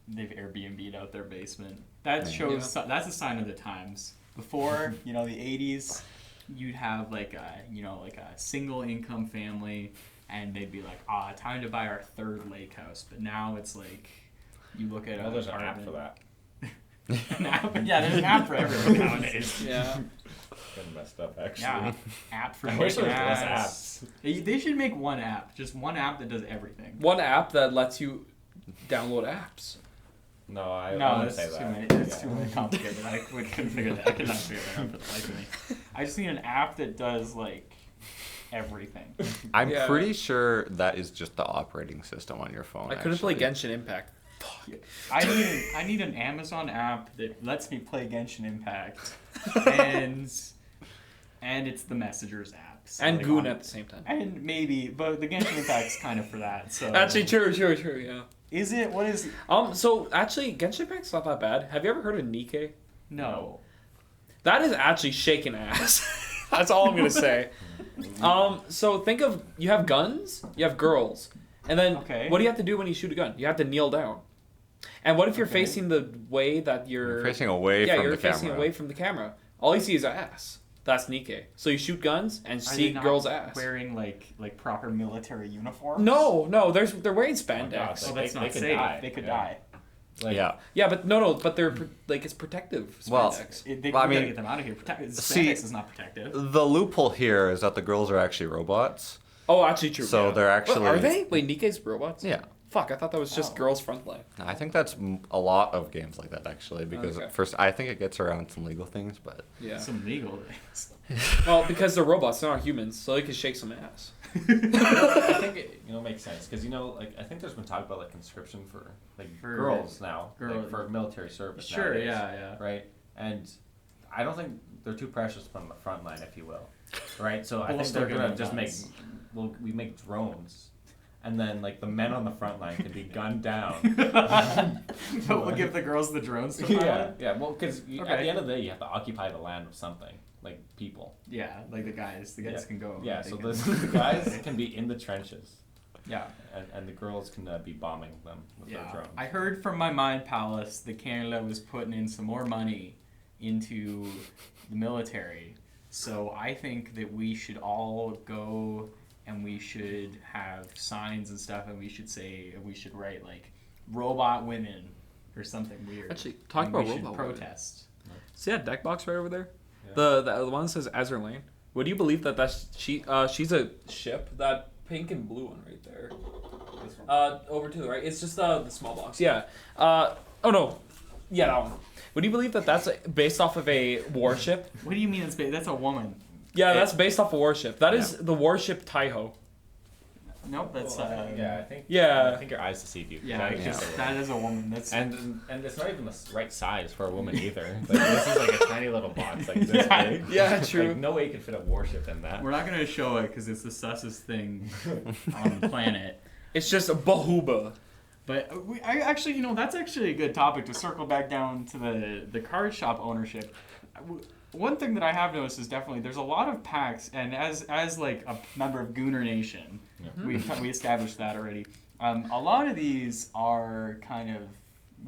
they've Airbnb'd out their basement. That Yeah. shows that's a sign of the times. Before, the 80s, you'd have like a single income family, and they'd be like, time to buy our third lake house. But now it's like, you look at Well, there's an app for that. An app? Yeah, there's an app for everyone nowadays. Yeah. Getting messed up, actually. Yeah, app for I wish there was shaking less ass. They should make one app, just one app that does everything. One app that lets you download apps. No, I No, wouldn't that's say too that. many. That's Yeah. too many complicated. I couldn't figure that. I could not figure that out for the life of me. I just need an app that does like everything. I'm Yeah. pretty sure that is just the operating system on your phone. I couldn't play actually. Genshin Impact. I need an Amazon app that lets me play Genshin Impact, and it's the Messengers app. So And like Goon on- at the same time. And maybe, but the Genshin Impact's kind of for that. So Actually, true, yeah. is it? What is? So actually, Genshin Impact's not that bad. Have you ever heard of Nikkei? No. That is actually shaking ass. That's all I'm gonna say. So think of, you have guns, you have girls, and then Okay. what do you have to do when you shoot a gun? You have to kneel down. And what if you're Okay. facing the way that You're facing away yeah, from you're the camera. facing away from the camera. All you see is ass. That's Nikkei. So you shoot guns and Are see they not girls' ass. wearing like proper military uniforms? No, they're wearing Oh my God, spandex. Oh, They- that's they not could safe. die. They could Yeah. die. Like, Yeah. Yeah, but they're like, it's protective Well, spandex. They Well, I we gotta mean, get them out of here. Spandex see- is not protective. The loophole here is that the girls are actually robots. Oh, actually true. So yeah. they're Wait, actually are they? Wait, Nikkei's robots? Yeah. Fuck, I thought that was just Oh. girls' frontline. I think that's a lot of games like that actually, because Okay. first I think it gets around some legal things, but Yeah. Some legal things. Well, because they're robots, they're not humans, so they can shake some ass. I think it makes sense because like I think there's been talk about like conscription for For girls now, girl- like, for military service. Sure, nowadays, yeah. Right, and I don't think they're too precious to put on the front line, if you will. Right, so I We'll think still they're give gonna them just make guns. we make drones. And then, like, the men on the front line can be gunned down. But we'll give the girls the drones to fly yeah, with? yeah. Well, because at Okay. the end of the day, you have to occupy the land with something, like people. Yeah, like the guys. The guys Yeah. can go. Yeah, they so can- the guys can be in the trenches, Yeah. and the girls can be bombing them with their Yeah. drones. I heard from my mind palace that Canada was putting in some more money into the military. So I think that we should all go and we should have signs and stuff, and we should write like robot women or something weird. Actually, talk And about we should robot women. protest. See that deck box right over there? Yeah. The one that says Azure Lane. Would you believe that she's a ship? That pink and blue one right there. This one. Over to the right. It's just the small box. Yeah. Oh no. Yeah, that one. Would you believe that that's based off of a warship? What do you mean that's a woman? Yeah, that's based off a warship. That is the warship Taiho. Nope, that's Well, I think Yeah. I think your eyes deceive you. yeah, That- just, that is a woman. That's And it's not even the right size for a woman either. Like, this is like a tiny little box, like this Yeah. big. Yeah, true. Like, no way you could fit a warship in that. we're not gonna show it because it's the sussest thing on the planet. It's just a Bahuba. But I actually, that's actually a good topic to circle back down to the card shop ownership. One thing that I have noticed is definitely there's a lot of packs, and as like a member of Gooner Nation, we established that already. A lot of these are kind of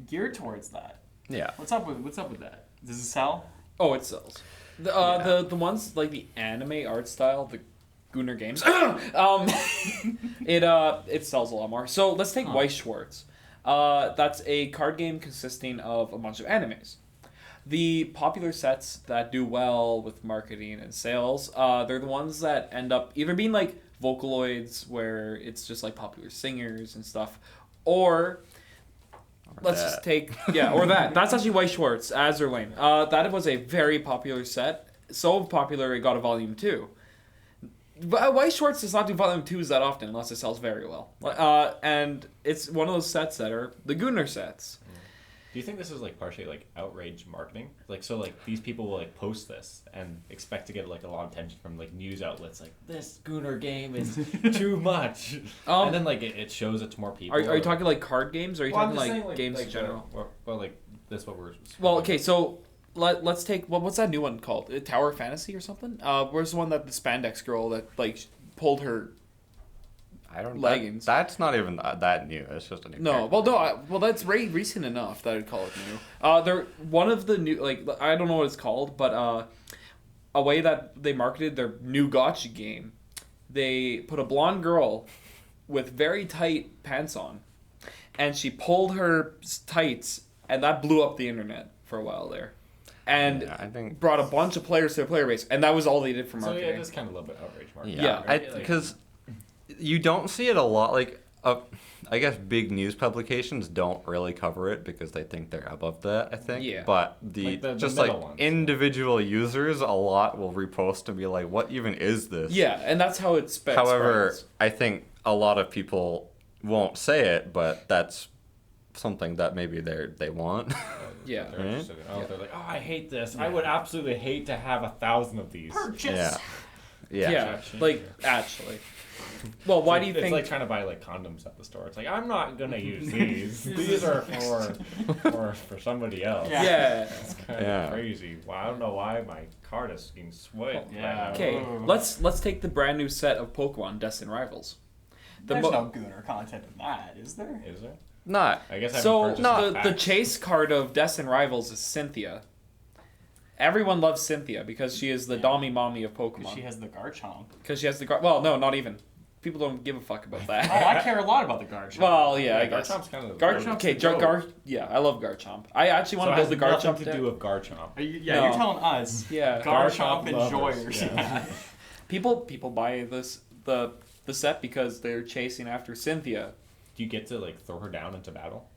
geared towards that. Yeah. What's up with that? Does it sell? Oh, it sells. The ones like the anime art style, the Gooner games. It sells a lot more. So let's take Weiss Schwarz. That's a card game consisting of a bunch of animes. The popular sets that do well with marketing and sales, they're the ones that end up either being like Vocaloids, where it's just like popular singers and stuff, or let's just take or that. That's actually Weiss Schwarz, Azure Lane. That was a very popular set, so popular it got a volume 2. But Weiss Schwarz does not do volume 2s that often unless it sells very well. And it's one of those sets that are the Gooner sets. Do you think this is like partially like outrage marketing? Like, so like these people will like post this and expect to get like a lot of attention from like news outlets, like this Gooner game is too much, and then like it shows it to more people. Are you talking like card games, or are you Well, I'm talking just like saying, games in general? Well, like that's what we're. Well, okay, so let's take what's that new one called? Tower Fantasy or something? Where's the one that the spandex girl that like pulled her? I don't. Leggings. That's not even that new. It's just a new. No, character. well that's recent enough that I'd call it new. They're one of the new, like, I don't know what it's called, but a way that they marketed their new gotcha game, they put a blonde girl with very tight pants on, and she pulled her tights, and that blew up the internet for a while there, and Yeah, I think. brought a bunch of players to the player base, and that was all they did for So marketing. yeah, it is kind of a little bit outrage marketing. Yeah, Yeah. because you don't see it a lot. Like, I guess big news publications don't really cover it because they think they're above that. I think. Yeah. But Like the just middle like ones. individual users, a lot will repost and be like, "What even is this?" Yeah, and that's how it However, spreads. I think a lot of people won't say it, but that's something that maybe they want. Yeah. They're interested in, they're like, oh, I hate this. I would absolutely hate to have 1,000 of these. Yeah. Yeah. Yeah, like actually. Well, why do you It's think? like trying to buy like condoms at the store. It's like, I'm not gonna use these. These are for somebody else. Yeah. It's kind Yeah. of crazy. Well, I don't know why my card is getting swiped. Yeah. right now. Okay, Ooh. let's take the brand new set of Pokemon Destined Rivals. There's no Gooner content in that, is there? Is there? Not. I guess I haven't So purchased the packs. chase card of Destined Rivals is Cynthia. Everyone loves Cynthia because she is the Dommy Mommy of Because Pokemon. she has the Garchomp. Because she has the well, no, not even. People don't give a fuck about Oh, that. I care a lot about the Garchomp. Well, yeah, I guess. Garchomp's kind of Garchomp. Okay, yeah, I love Garchomp. I actually want to build the nothing Garchomp to deck. do with Garchomp. You're No. telling us. Yeah, Garchomp lovers, enjoyers. yeah. Yeah. people buy the set because they're chasing after Cynthia. Do you get to like throw her down into battle?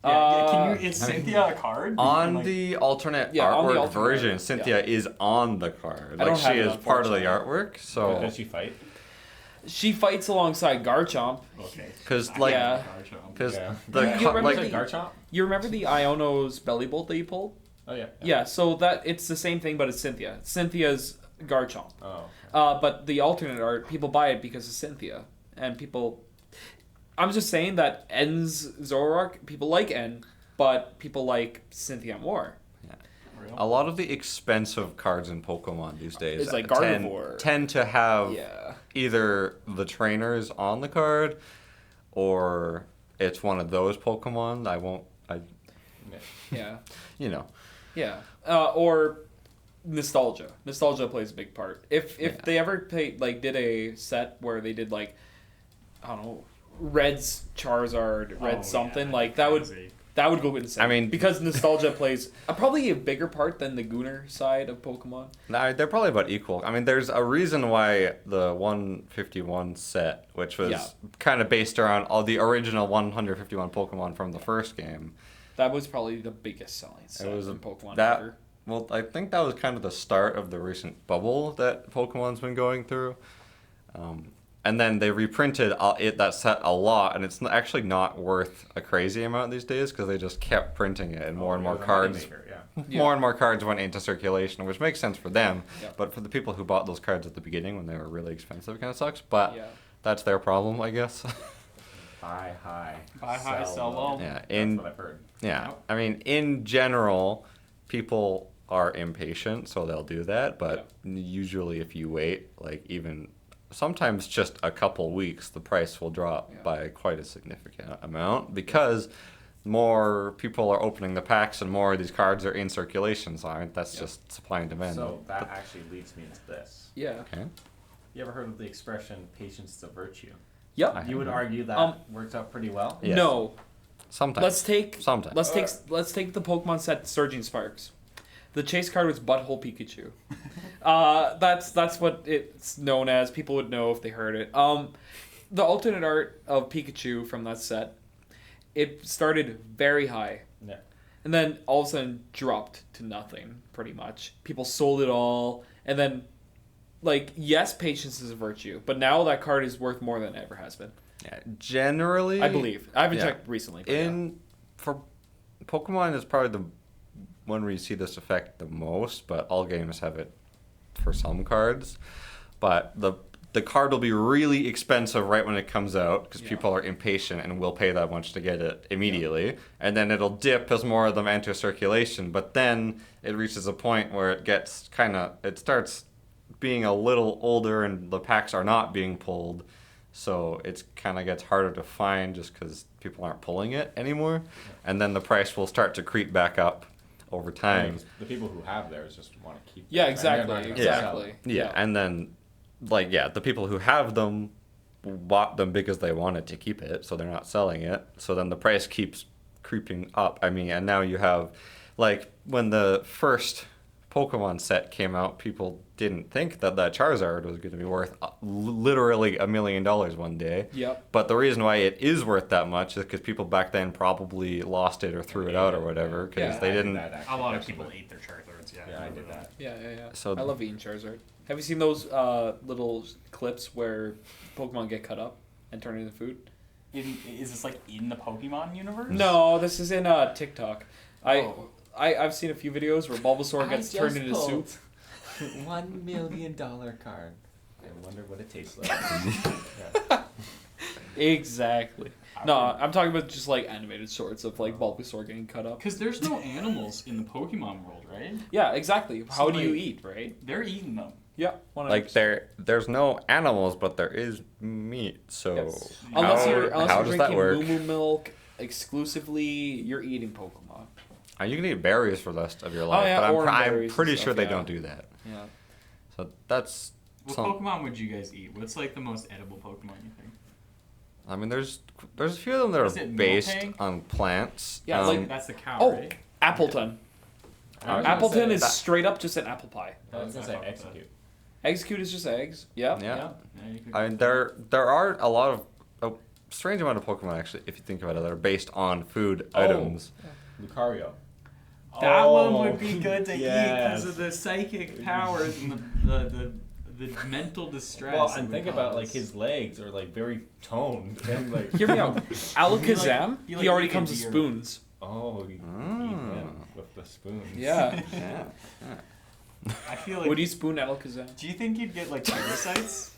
Can you? Is Cynthia a card? On Like- the alternate Yeah, on the artwork alternate version, artwork, Cynthia is on the card. I don't Like, have she it, is part of the unfortunately. artwork. So, Does she fight? She fights alongside Garchomp. Okay. because I like, Yeah. Garchomp. because Yeah. the You remember like, the- Garchomp? You remember the Iono's belly bolt that you pulled? Oh yeah. Yeah, so that it's the same thing, but it's Cynthia. Cynthia's Garchomp. Oh. But the alternate art, people buy it because of Cynthia, and people. I'm just saying that N's Zoroark, people like N, but people like Cynthia more. a lot of the expensive cards in Pokemon these days It's like tend, Gardevoir. tend to have Yeah. either the trainers on the card, or it's one of those Pokemon. Yeah. You know. Yeah. Or Nostalgia plays a big part. If Yeah. they ever did a set where they did like, I don't know, Red's Charizard, Red Oh, something yeah, like crazy. that would go insane. I mean- because nostalgia plays probably a bigger part than the Gooner side of Pokemon. Nah, they're probably about equal. I mean, there's a reason why the 151 set, which was Yeah. kind of based around all the original 151 Pokemon from the first game. That was probably the biggest selling set was in Pokemon that- ever. Well, I think that was kind of the start of the recent bubble that Pokemon's been going through. And then they reprinted that set a lot, and it's actually not worth a crazy amount these days because they just kept printing it, and more and more cards. More and more cards went into circulation, which makes sense for them. Yeah. But for the people who bought those cards at the beginning when they were really expensive, it kind of sucks. But Yeah. that's their problem, I guess. Buy high. Buy high, sell low. Yeah. That's what I've heard. Yeah. Yep. I mean, in general, people are impatient, so they'll do that. But usually, if you wait, like even sometimes just a couple weeks, the price will drop Yeah. by quite a significant amount because more people are opening the packs and more of these cards are in circulation. So that's just supply and demand. So that actually leads me into this. Yeah. Okay. You ever heard of the expression "patience is a virtue"? Yep. You would argue that works out pretty well. Yes. No. Sometimes. Sometimes. Let's take the Pokemon set Surging Sparks. The chase card was Butthole Pikachu. That's what it's known as. People would know if they heard it. The alternate art of Pikachu from that set, it started very high. Yeah. And then all of a sudden dropped to nothing, pretty much. People sold it all, and then, yes, patience is a virtue, but now that card is worth more than it ever has been. Yeah, generally, I believe. I haven't yeah. checked recently. But For Pokemon is probably the one where you see this effect the most, but all games have it for some cards. But the card will be really expensive right when it comes out because people are impatient and will pay that much to get it immediately. And then it'll dip as more of them enter circulation. But then it reaches a point where it gets it starts being a little older and the packs are not being pulled. So it kind of gets harder to find just because people aren't pulling it anymore. And then the price will start to creep back up over time. The people who have theirs just want to keep. Yeah, them, and they're exactly. not gonna Exactly. sell. Yeah, and then, the people who have them bought them because they wanted to keep it, so they're not selling it. So then the price keeps creeping up. I mean, and now you have, when the first Pokemon set came out, people didn't think that Charizard was going to be worth literally $1 million one day. Yep. But the reason why it is worth that much is because people back then probably lost it or threw it out or whatever because Yeah, they I did didn't. that, actually, A lot of actually. people ate their Charizards. Yeah, Yeah, I did that. Yeah. So- I love eating Charizard. Have you seen those little clips where Pokemon get cut up and turn into food? Is this in the Pokemon universe? No, this is in TikTok. Oh. I've seen a few videos where Bulbasaur gets turned into soup. $1 million card. I wonder what it tastes like. Exactly. No, I'm talking about just animated sorts of Bulbasaur getting cut up. Because there's no animals in the Pokemon world, right? Yeah, exactly. How So, do you eat, right? They're eating them. Yeah. 100%. There's no animals, but there is meat. So Yes. how, Unless you're how does that drinking work? Moo Moo milk exclusively, you're eating Pokemon. You can eat berries for the rest of your life, yeah, but or I'm berries pretty and sure stuff, they yeah. don't do that. Yeah. So that's What some. Pokemon would you guys eat? What's the most edible Pokemon you think? I mean, there's a few of them that Is are it based Miltank? on plants. Yeah, That's the cow, Oh, right? Appleton. I was gonna Appleton say- is straight up just an apple pie. I was gonna say execute. Execute is just eggs. Yeah. Yeah. you could I go mean, for there are a lot of a strange amount of Pokemon actually, if you think about it, that are based on food Oh. items. Lucario. That Oh, one would be good to eat because yes. of the psychic powers and the mental distress. Well, it and would think about cause. his legs are very toned and Hear me out. Alakazam, Be he already eating comes with deer. spoons. oh, you eat him with the spoons. Yeah. Yeah. I feel like. Would you spoon Alakazam? Do you think you'd get parasites?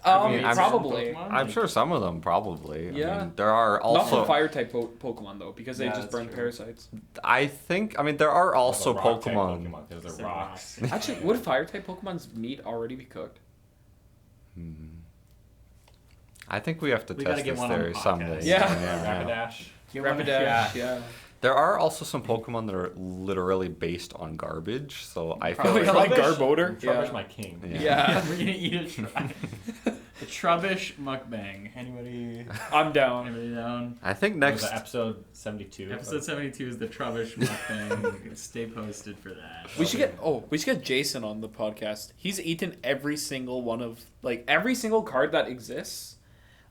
I'm- Probably. Pokemon? I'm sure some of them probably. Yeah. I mean, there are Not also. for fire type Pokemon though, because they Yeah, just that's burn true. parasites. I think. I mean, there are also The rock type Pokemon. because It's they're rocks. Actually, would fire type Pokemon's meat already be cooked? I think we have to We gotta test get this one on the theory podcast. someday. Yeah. Rapidash. Get one- Rapidash, yeah. There are also some Pokemon that are literally based on garbage, so I feel Oh, yeah, like like Garbodor? Trubbish Yeah. my king. Yeah. We're gonna eat a Trubbish mukbang. Anybody I'm down. down? I think Next next episode 72. Episode 72 is the Trubbish mukbang. Stay posted for that. We should get Jason on the podcast. He's eaten every single one of every single card that exists.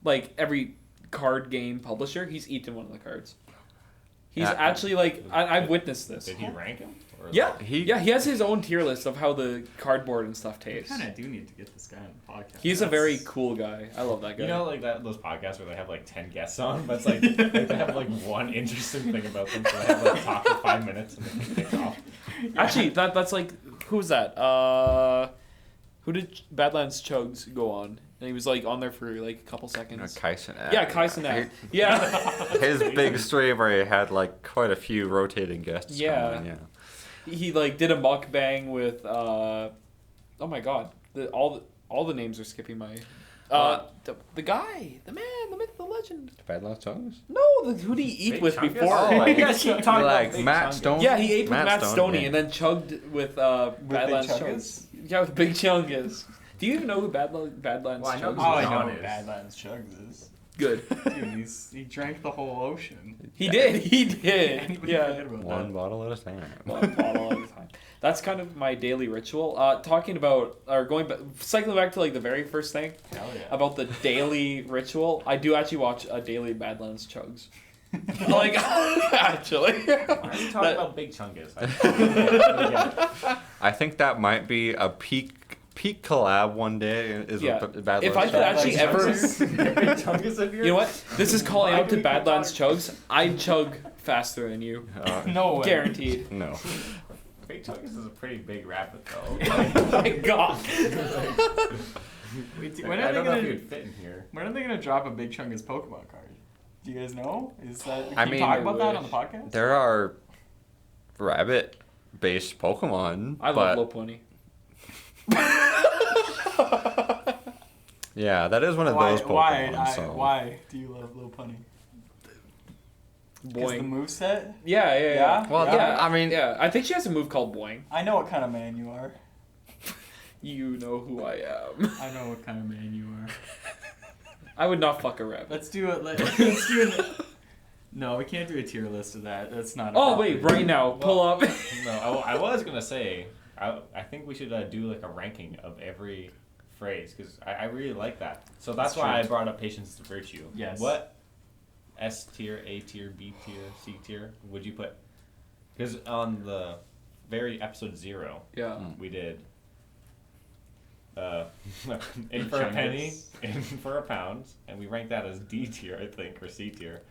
Like every card game publisher, he's eaten one of the cards. He's actually I've witnessed this. Did he rank him? Or Yeah, He- he has his own tier list of how the cardboard and stuff We tastes. kind of do need to get this guy on the podcast. He's a very cool guy. I love that guy. You know, like those podcasts where they have like 10 guests on, but it's like they have like one interesting thing about them, so they have like talk for 5 minutes and then pick off. Actually, that's like who's that? Who did Badlands Chugs go on? And he was like on there for like a couple seconds. Kaisen. Yeah, Kaisen. Yeah. His big stream where he had like quite a few rotating guests. Yeah. Coming, yeah. He like did a mukbang with oh my god, all the names are skipping my the guy, the man, the myth, the legend. Badlands Tongues? No, who did he eat Big with Chungus? before? Oh, You guys keep talking like about Big Matt Chungus. Stone? Yeah, he ate with Matt Stone, Stoney yeah. and then chugged with Badlands Chungus? Chugs. Yeah, with Big Chungus. Do you even know who Badlands Well, I know Chugs who Oh, I is? know John what is. Badlands Chugs is. Good. Dude, he drank the whole ocean. He did. Anybody Yeah. forget about One that? bottle at a time. One bottle at a time. That's kind of my daily ritual. Talking about or going back, cycling back to like the very first thing Hell yeah. about the daily ritual. I do actually watch a daily Badlands Chugs. Like actually. Why are you talking That- about Big Chungus? I don't get it. I think that might be a peak collab one day. Is Yeah. with Badlands If I could Chugs. actually ever, Big Chungus of yours? you know what? This is calling Why out do to we keep Badlands talking- Chugs. I chug faster than you, No way. guaranteed. No. Big Chungus is a pretty big rabbit, though. Oh my god. Wait, Like, when I are they don't know if gonna? you'd fit in here. When are they gonna drop a Big Chungus Pokemon card? Do you guys know? Is that? Can I you mean, talk I about that on wish. the podcast? There are rabbit-based Pokemon. I but love Lopunny. yeah, that is one of those Pokemon. So. Why do you love Lopunny? Because the Boing. moveset? Yeah. Yeah? Well, Yeah, I mean, yeah. I think she has a move called Boing. I know what kind of man you are. You know who I am. I know what kind of man you are. I would not fuck a rabbit. Let's do it. Let's do it. No, we can't do a tier list of that. That's not. Oh wait, right now, pull up. No, I was gonna say, I think we should do like a ranking of every phrase because I really like that. So that's That's why true. I brought up patience is a virtue. Yes. What S tier, A tier, B tier, C tier would you put? Because on the very episode 0, Yeah. we did in for a penny, in for a pound, and we ranked that as D tier, I think, or C tier.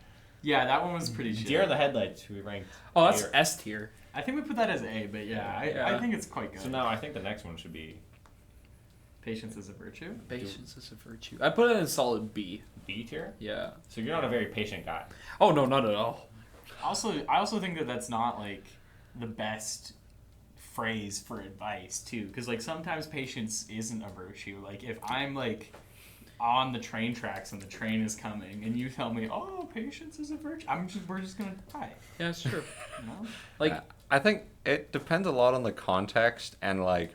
Yeah, that one was pretty shit. Deer in the headlights, we ranked. Oh, that's A. S tier. I think we put that as A, but yeah, I Yeah. think it's quite good. So now I think the next one should be Patience is a virtue. Patience is a virtue. I put it in solid B. B tier. Yeah. So you're not a very patient guy. Oh no, not at all. I also think that that's not like the best phrase for advice too, because like sometimes patience isn't a virtue. Like if I'm like on the train tracks and the train is coming, and you tell me, "Oh, patience is a virtue," we're just gonna die. Yeah, it's true. You know? Like, I think it depends a lot on the context and like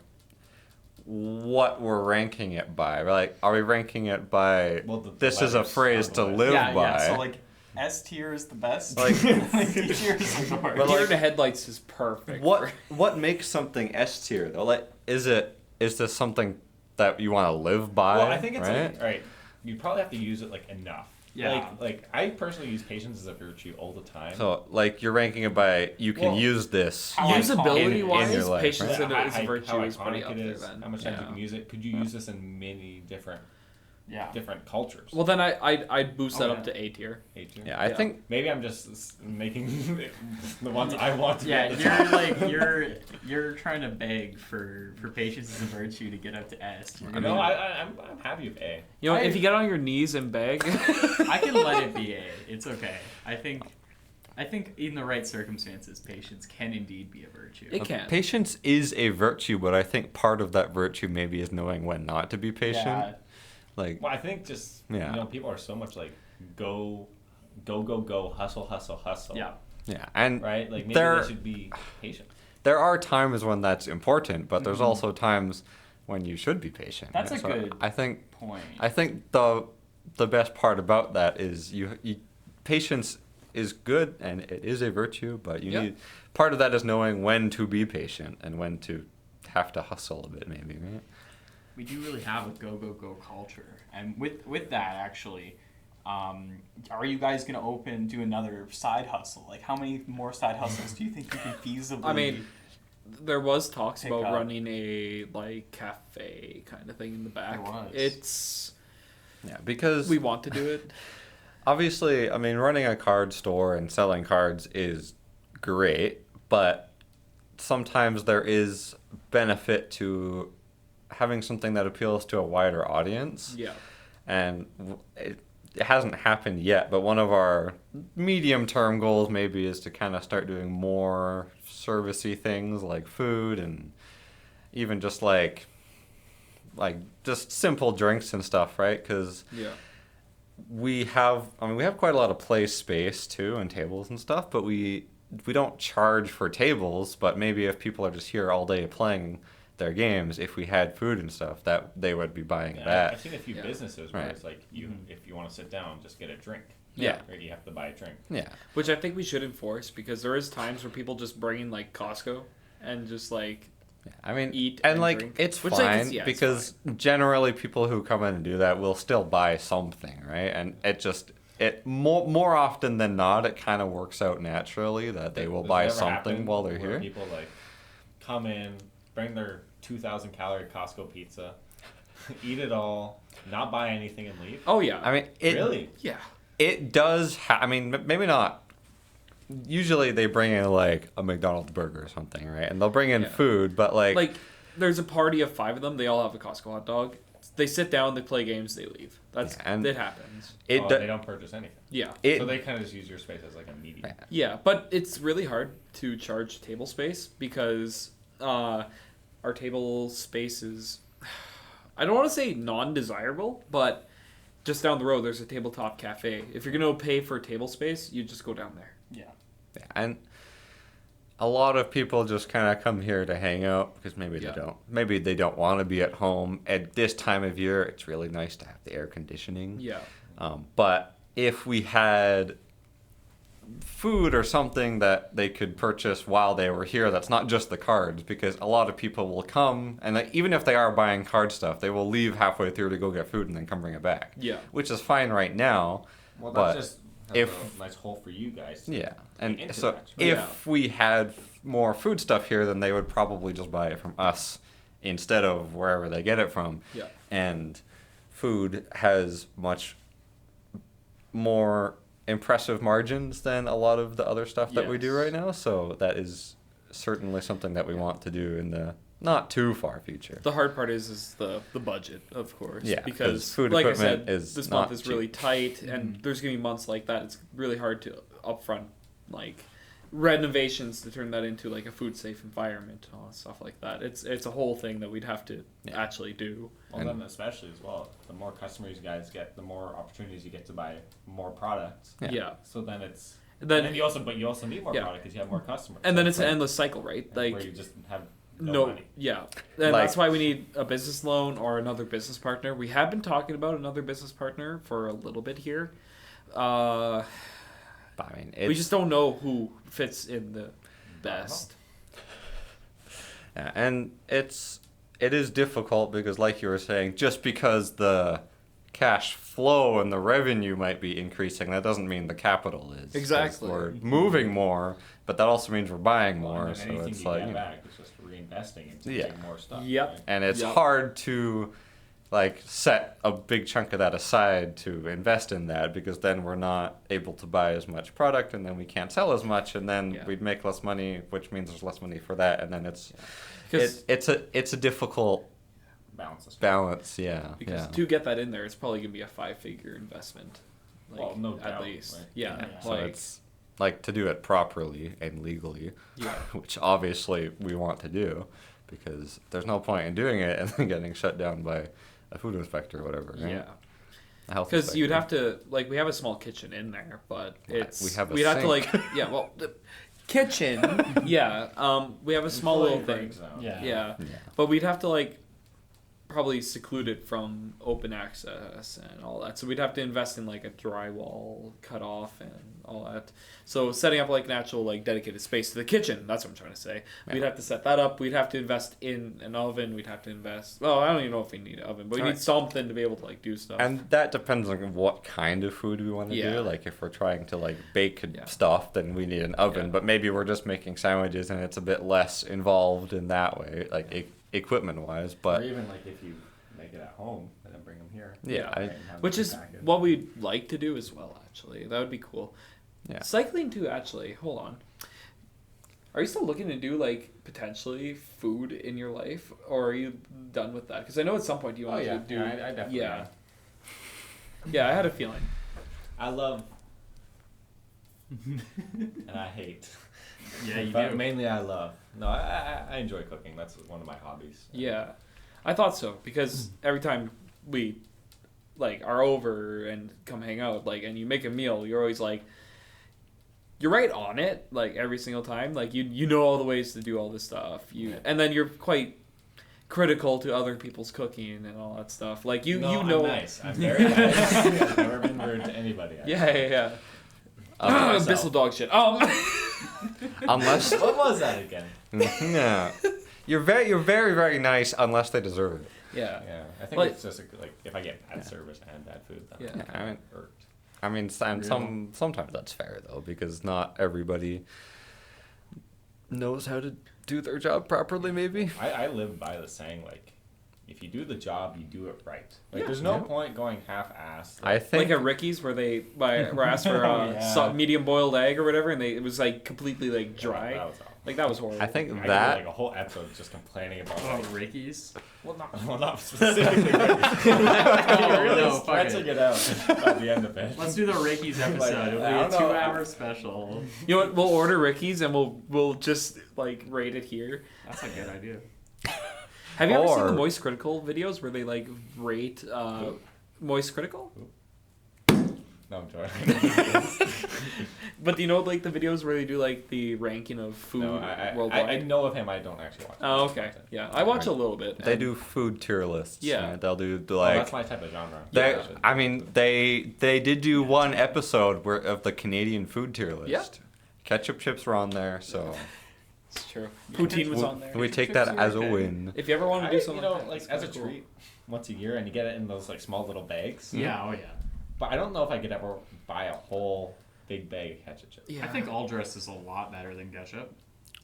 what we're ranking it by. Like, are we ranking it by Well, the this is a letters phrase are to the live yeah, by? yeah. So like S tier is the best. Like- Like D tier is the worst. But, deer like, in the headlights is perfect. what makes something S tier though? Like, is this something that you want to live by? Well, I think it's right? like, right. You probably have to use it like enough. Yeah. Like I personally use patience as a virtue all the time. So, like, you're ranking it by you can Well, use this. How Usability in wise, your life, patience right? is a virtue how is pretty iconic up it there is, then. how much times you Yeah. can use it. Could you use this in many different Yeah. cultures? Well, then I'd boost Oh, that yeah. up to A tier. A tier? Yeah, I Yeah. think Maybe I'm just making the ones I want to Yeah, be at the you're top. like you're trying to beg for patience as a virtue to get up to S. You're I gonna- mean- No, I'm happy with A. You know, I- if you get on your knees and beg, I can let it be A. It's okay. I think in the right circumstances, patience can indeed be a virtue. It can. patience is a virtue, but I think part of that virtue maybe is knowing when not to be patient. Yeah. Like, Well, I think just Yeah. people are so much like go, hustle. Yeah. Yeah, and right? Like maybe there they should be patient. there are times when that's important, but there's also times when you should be patient. That's right? a good I think point. the best part about that is you patience is good and it is a virtue, but you need part of that is knowing when to be patient and when to have to hustle a bit, maybe, right? We do really have a go culture, and with that actually, are you guys gonna do another side hustle? Like, how many more side hustles do you think you can feasibly? I mean, there was talks pick about up? running a like cafe kind of thing in the back. There was. It's Yeah, because we want to do it. obviously, I mean, running a card store and selling cards is great, but sometimes there is benefit to having something that appeals to a wider audience. Yeah. And it hasn't happened yet, but one of our medium-term goals maybe is to kind of start doing more servicey things like food and even just like just simple drinks and stuff, right? Because Yeah. we have quite a lot of play space too and tables and stuff, but we don't charge for tables. But maybe if people are just here all day playing their games, if we had food and stuff, that they would be buying that. I've seen a few businesses where it's like if you want to sit down, just get a drink. Yeah. Or you have to buy a drink. Yeah. Which I think we should enforce because there is times where people just bring in like Costco and just like I mean, eat and and like drink. it's Which, fine like, it's because generally people who come in and do that will still buy something, right? And it more often than not, it kind of works out naturally that they will Does it buy ever something happen while they're where here. People like come in, bring their 2,000 calorie Costco pizza, eat it all, not buy anything and leave. Oh yeah. I mean, Really? Yeah. it does. I mean, maybe not. Usually they bring in like a McDonald's burger or something, right? And they'll bring in food, but Like there's a party of 5 of them, they all have a Costco hot dog. They sit down, they play games, they leave. That's and it happens. it They don't purchase anything. Yeah. it So they kind of just use your space as like a medium. Yeah, but it's really hard to charge table space because our table space is, I don't want to say non-desirable, but just down the road there's a tabletop cafe. If you're going to pay for table space, you just go down there. Yeah. and a lot of people just kind of come here to hang out because maybe they don't want to be at home at this time of year. It's really nice to have the air conditioning. Yeah. But if we had food or something that they could purchase while they were here, that's not just the cards, because a lot of people will come and even if they are buying card stuff, they will leave halfway through to go get food and then come bring it back. Yeah. Which is fine right now. Well, but that's just if- a nice hole for you guys. To Yeah, get and into so that. if we had more food stuff here, then they would probably just buy it from us instead of wherever they get it from. Yeah. And food has much more impressive margins than a lot of the other stuff that we do Yes. right now. So that is certainly something that we want to do in the not too far future. The hard part is the budget, of course. Yeah, 'cause because food like I equipment said, is this not month is really cheap. tight, and there's gonna be months like that. It's really hard to upfront like renovations to turn that into like a food safe environment and all that stuff like that. It's a whole thing that we'd have to actually do. Well, then especially as well, the more customers you guys get, the more opportunities you get to buy more products. Yeah. So then it's Then and you also need more Yeah. product because you have more customers. and then So it's an endless cycle, right? and Like where you just have no no, money. yeah, and Like- that's why we need a business loan or another business partner. We have been talking about another business partner for a little bit here. I mean, We just don't know who fits in the best. Yeah, and it is difficult because, like you were saying, just because the cash flow and the revenue might be increasing, that doesn't mean the capital is. 'Cause Exactly. We're moving more, but that also means we're buying Well, more. and then So anything it's you like, get you know, back is just reinvesting into Yeah. getting more stuff. Yep. right? and it's Yep. hard to like set a big chunk of that aside to invest in that, because then we're not able to buy as much product, and then we can't sell as much, and then Yeah. we'd make less money, which means there's less money for that, and then it's Because it's a difficult Balance the balance. Yeah. because yeah. to get that in there, it's probably gonna be a 5-figure investment. Like, Well, no at doubt, least. right? Yeah. Yeah. So Like it's like to do it properly and legally, yeah. which obviously we want to do, because there's no point in doing it and then getting shut down by a food inspector or whatever. Right? Yeah. A healthy Because you'd spectrum. have to we have a small kitchen in there, but it's we have a we'd have to sink. the kitchen. We have a small little thing. Yeah. Yeah, but we'd have to probably seclude it from open access and all that. So we'd have to invest in a drywall cutoff and all that. So setting up an actual dedicated space to the kitchen. That's what I'm trying to say. Yeah. We'd have to set that up. We'd have to invest in an oven. We'd have to invest. Well, I don't even know if we need an oven, but we need something to be able to do stuff. And that depends on what kind of food we want to Yeah. do. If we're trying to bake Yeah. stuff, then we need an oven. Yeah. But maybe we're just making sandwiches and it's a bit less involved in that way, equipment wise. But Or even if you make it at home and then bring them here. Yeah, and have Which them is packaged. what we'd like to do as well, actually. That would be cool. Yeah. Cycling too, actually. Hold on. Are you still looking to do potentially food in your life, or are you done with that? Because I know at some point you wanted to do. Yeah, I definitely. Yeah. am. Yeah, I had a feeling. I love. And I hate. Yeah, you But do. mainly I love. No, I enjoy cooking. That's one of my hobbies. Yeah, I thought so because every time we are over and come hang out, and you make a meal, you're always you're right on it every single time. You know all the ways to do all this stuff. And then you're quite critical to other people's cooking and all that stuff. No, you I'm know. nice. I'm very nice. I've never been rude to anybody. Yeah. Myself. Bissell dog shit. unless What was that again? yeah, you're very very nice unless they deserve it. Yeah. Yeah, I think it's just if I get bad service and bad food, then Yeah. I'm I kind mean- of irked. I mean, sometimes that's fair though, because not everybody knows how to do their job properly. Maybe. I live by the saying if you do the job, you do it right. Yeah. There's no point going half-assed. I think At Ricky's where they were asked for Yeah. medium boiled egg or whatever, and it was completely dry. That was awful. That was horrible. I think I could do, that a whole episode just complaining about Oh, Ricky's. not specifically. You're really no, fuck stretching it out by the end of it. Let's do the Ricky's episode. It'll be I a don't know. 2-hour special. You know what? We'll order Ricky's and we'll just rate it here. That's a good idea. Have you ever seen the Or- Moist Critical videos where they rate Moist Critical? No, I'm joking. But do you know the videos where they do the ranking of food No, I worldwide? know of him. I don't actually watch. Oh, his okay. content. Yeah, I watch a little bit. they and- do food tier lists. Yeah. right? They'll do Oh, that's my type of genre. They, Yeah. I mean, they did do one episode of the Canadian food tier list. Yeah. Ketchup chips were on there, so It's true. Poutine was we, on there. we take that chips as are a okay. win. If you ever want to do something like that, as a it's kinda treat, once a year, and you get it in those small little bags. Yeah, oh yeah. But I don't know if I could ever buy a whole big bag of ketchup chips. Yeah. I think all dress is a lot better than ketchup.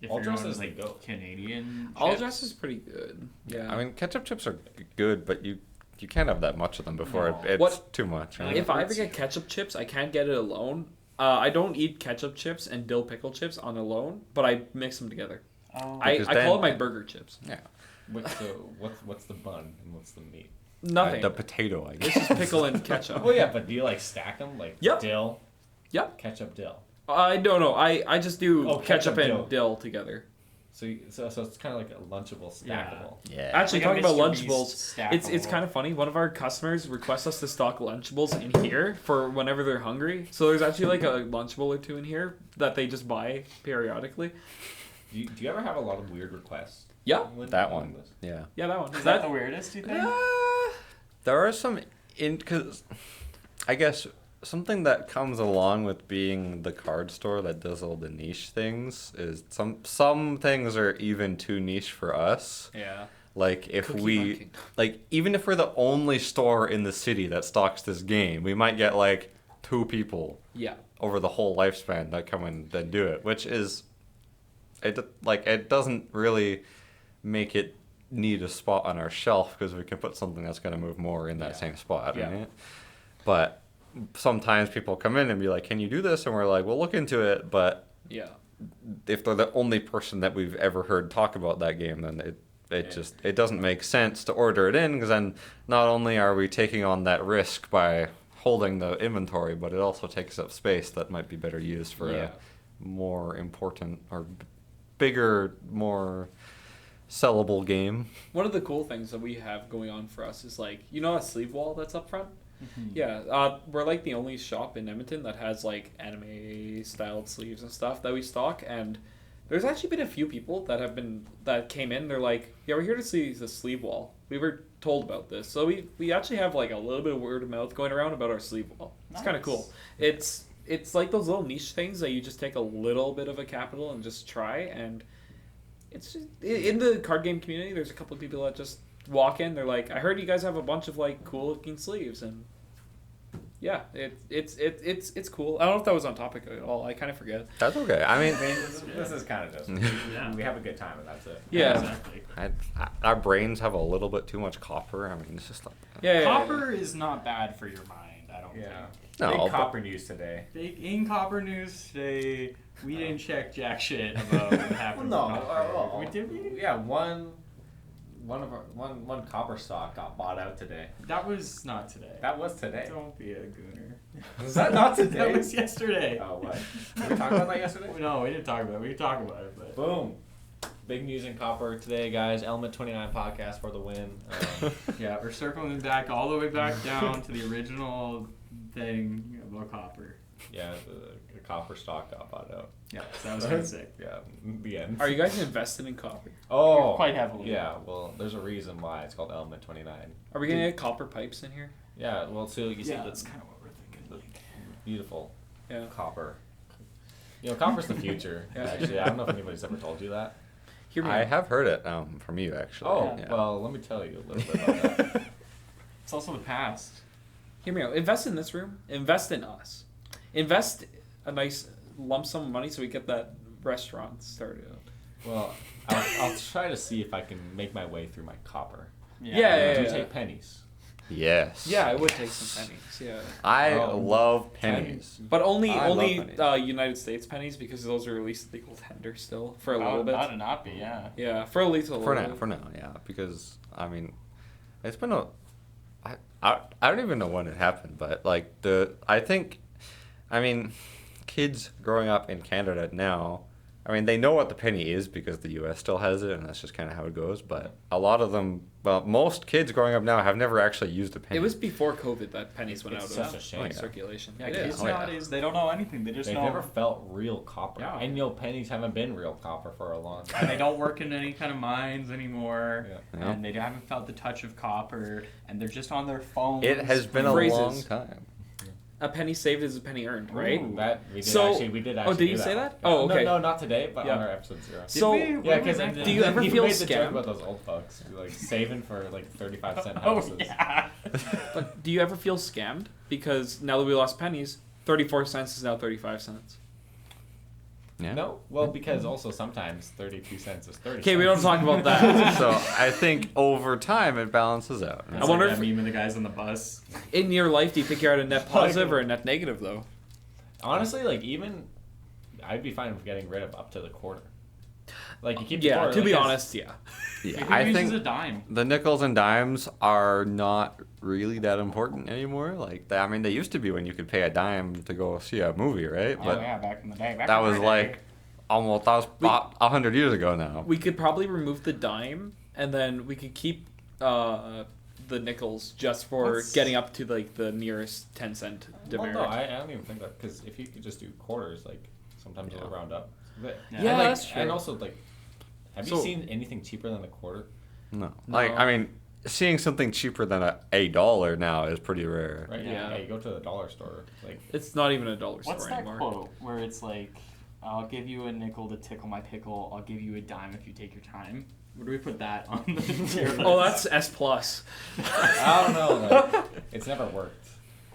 If All you're dress going is the goat. Canadian. All chips. dress is pretty good. Yeah. I mean, ketchup chips are good, but you can't have that much of them before No. it's What- too much. Like, Right? if I ever hurts get you. ketchup chips, I can't get it alone. I don't eat ketchup chips and dill pickle chips on alone, but I mix them together. Oh. I Because call then- it my burger chips. Yeah. What's the bun and what's the meat? Nothing. The potato, I It's guess. just pickle and ketchup. Well, yeah, but do you stack them Yep. dill? Yep. Ketchup dill. I don't know. I just do Oh, ketchup, ketchup and dill. dill together. So it's kind of like a lunchable stackable. Yeah. Actually, Like a talking about Mr. Beast Lunchables, it's stackable. kind of funny. One of our customers requests us to stock Lunchables in here for whenever they're hungry. So there's actually a Lunchable or two in here that they just buy periodically. Do you ever have a lot of weird requests? Yeah, when That you one. do this? Yeah. yeah, that one. Is that the weirdest, you think? There are some because I guess something that comes along with being the card store that does all the niche things is some things are even too niche for us. Yeah. Like if Cookie we Monkey. even if we're the only store in the city that stocks this game, we might get 2 people Yeah. over the whole lifespan that come and then do it, which is it doesn't really make it need a spot on our shelf because we can put something that's going to move more in that Yeah. same spot, Yeah. right? But sometimes people come in and be like, "Can you do this?" And we're like, "We'll look into it." But Yeah. if they're the only person that we've ever heard talk about that game, then it doesn't make sense to order it in because then not only are we taking on that risk by holding the inventory, but it also takes up space that might be better used for Yeah. a more important or bigger, more sellable game. One of the cool things that we have going on for us is that sleeve wall that's up front. Yeah, we're like the only shop in Edmonton that has like anime styled sleeves and stuff that we stock, and there's actually been a few people that came in. They're like, "Yeah, we're here to see the sleeve wall. We were told about this, so we actually have like a little bit of word of mouth going around about our sleeve wall. It's kind of cool. It's like those little niche things that you just take a little bit of a capital and just try, and it's just, in the card game community. There's a couple of people that just walk in. They're like, "I heard you guys have a bunch of like cool looking sleeves," and yeah, it's cool. I don't know if that was on topic at all. I kind of forget. That's okay. I mean, this is kind of just we have a good time and that's it. Yeah. Exactly. our brains have a little bit too much copper. I mean, it's just like Copper is not bad for your mind, I don't think. No, Big but- copper news today. Big in copper news today. We didn't check jack shit about what happened. No, with copper. We did. Yeah, one copper stock got bought out today. That was not today. That was today. Don't be a gooner. Was that not today? That was yesterday. Oh, what? Did we talk about that yesterday? No, we didn't talk about it. We could talk about it, but Boom. Big news in copper today, guys. Element 29 podcast for the win. yeah, we're circling back all the way back down to the original thing about copper. Yeah, the copper stock got bought out. Yeah, so that was kind of sick. Yeah, the end. Are you guys invested in copper? Oh, Quite heavily. Yeah, well, there's a reason why it's called Element 29. Are we gonna get copper pipes in here? Yeah, well, so you see Yeah, that's that's kind of what we're thinking. Like, beautiful Yeah. copper. You know, copper's the future. Yeah. Actually, I don't know if anybody's ever told you that. Hear me I out. have heard it from you actually. Oh, Yeah. well, let me tell you a little bit about that. it's also the past. Hear me out. Invest in this room. Invest in us. Invest a nice lump sum of money so we get that restaurant started. Well, I'll try to see if I can make my way through my copper. Yeah, Do yeah. take pennies. Yes. Yeah, it would take some pennies. Yeah, I Oh, love pennies. but only I love pennies. United States pennies because those are at least legal tender still for a How little bit. to not be, yeah. Yeah, for at least a little bit. For now, yeah. Because I mean, it's been I don't even know when it happened, but like I mean, kids growing up in Canada now, I mean, they know what the penny is because the U.S. still has it, and that's just kind of how it goes. But a lot of them, well, most kids growing up now have never actually used a penny. It was before COVID that pennies went It's out such of a shame. circulation. Yeah, It kids is. Oh, yeah. nowadays, they don't know anything. They just They've know. never felt real copper. Yeah. And, you know, pennies haven't been real copper for a long And time. they don't work in any kind of mines anymore. Yeah. Yeah. And they haven't felt the touch of copper. And they're just on their phones. It has been a Phrases. long time. A penny saved is a penny earned, right? Ooh, that we did So- actually. We did actually. oh, did do you say one. that? Oh, okay. No, not today, but Yeah. on our episode 0. So, Yeah, because do you ever feel made the joke scammed? about those old folks who, like saving for like 35-cent Oh, houses? yeah. But do you ever feel scammed? Because now that we lost pennies, 34 cents is now 35 cents. Yeah. No, well, because also sometimes 32 cents is 30. Okay, we don't talk about that. So I think over time it balances out. I wonder Like if- that meme of the guys on the bus. In your life, do you think you're at a net positive or a net negative, though? Honestly, like even I'd be fine with getting rid of up to the quarter. Like you keep the Yeah, quarter, to be like, honest, yeah. You Yeah, can I use think a dime. the nickels and dimes are not really that important anymore. Like, I mean, they used to be when you could pay a dime to go see a movie, right? Oh, But yeah, back in the day. that was like almost that was about 100 years ago now. We could probably remove the dime, and then we could keep the nickels just for What's- getting up to like the nearest 10-cent Well, demerit. no, I don't even think that because if you could just do quarters, like sometimes it'll round up. But, Yeah. and, Yeah, like, that's true. And also, like, have you So- seen anything cheaper than a quarter? No. No. Like, I mean, seeing something cheaper than a dollar now is pretty rare. Right? Yeah. Yeah. You go to the dollar store, like. It's not even a dollar What's store that anymore. quote where it's like, I'll give you a nickel to tickle my pickle. I'll give you a dime if you take your time. Where do we put that on the tier list? Oh, that's S plus. I don't know. Like, it's never worked.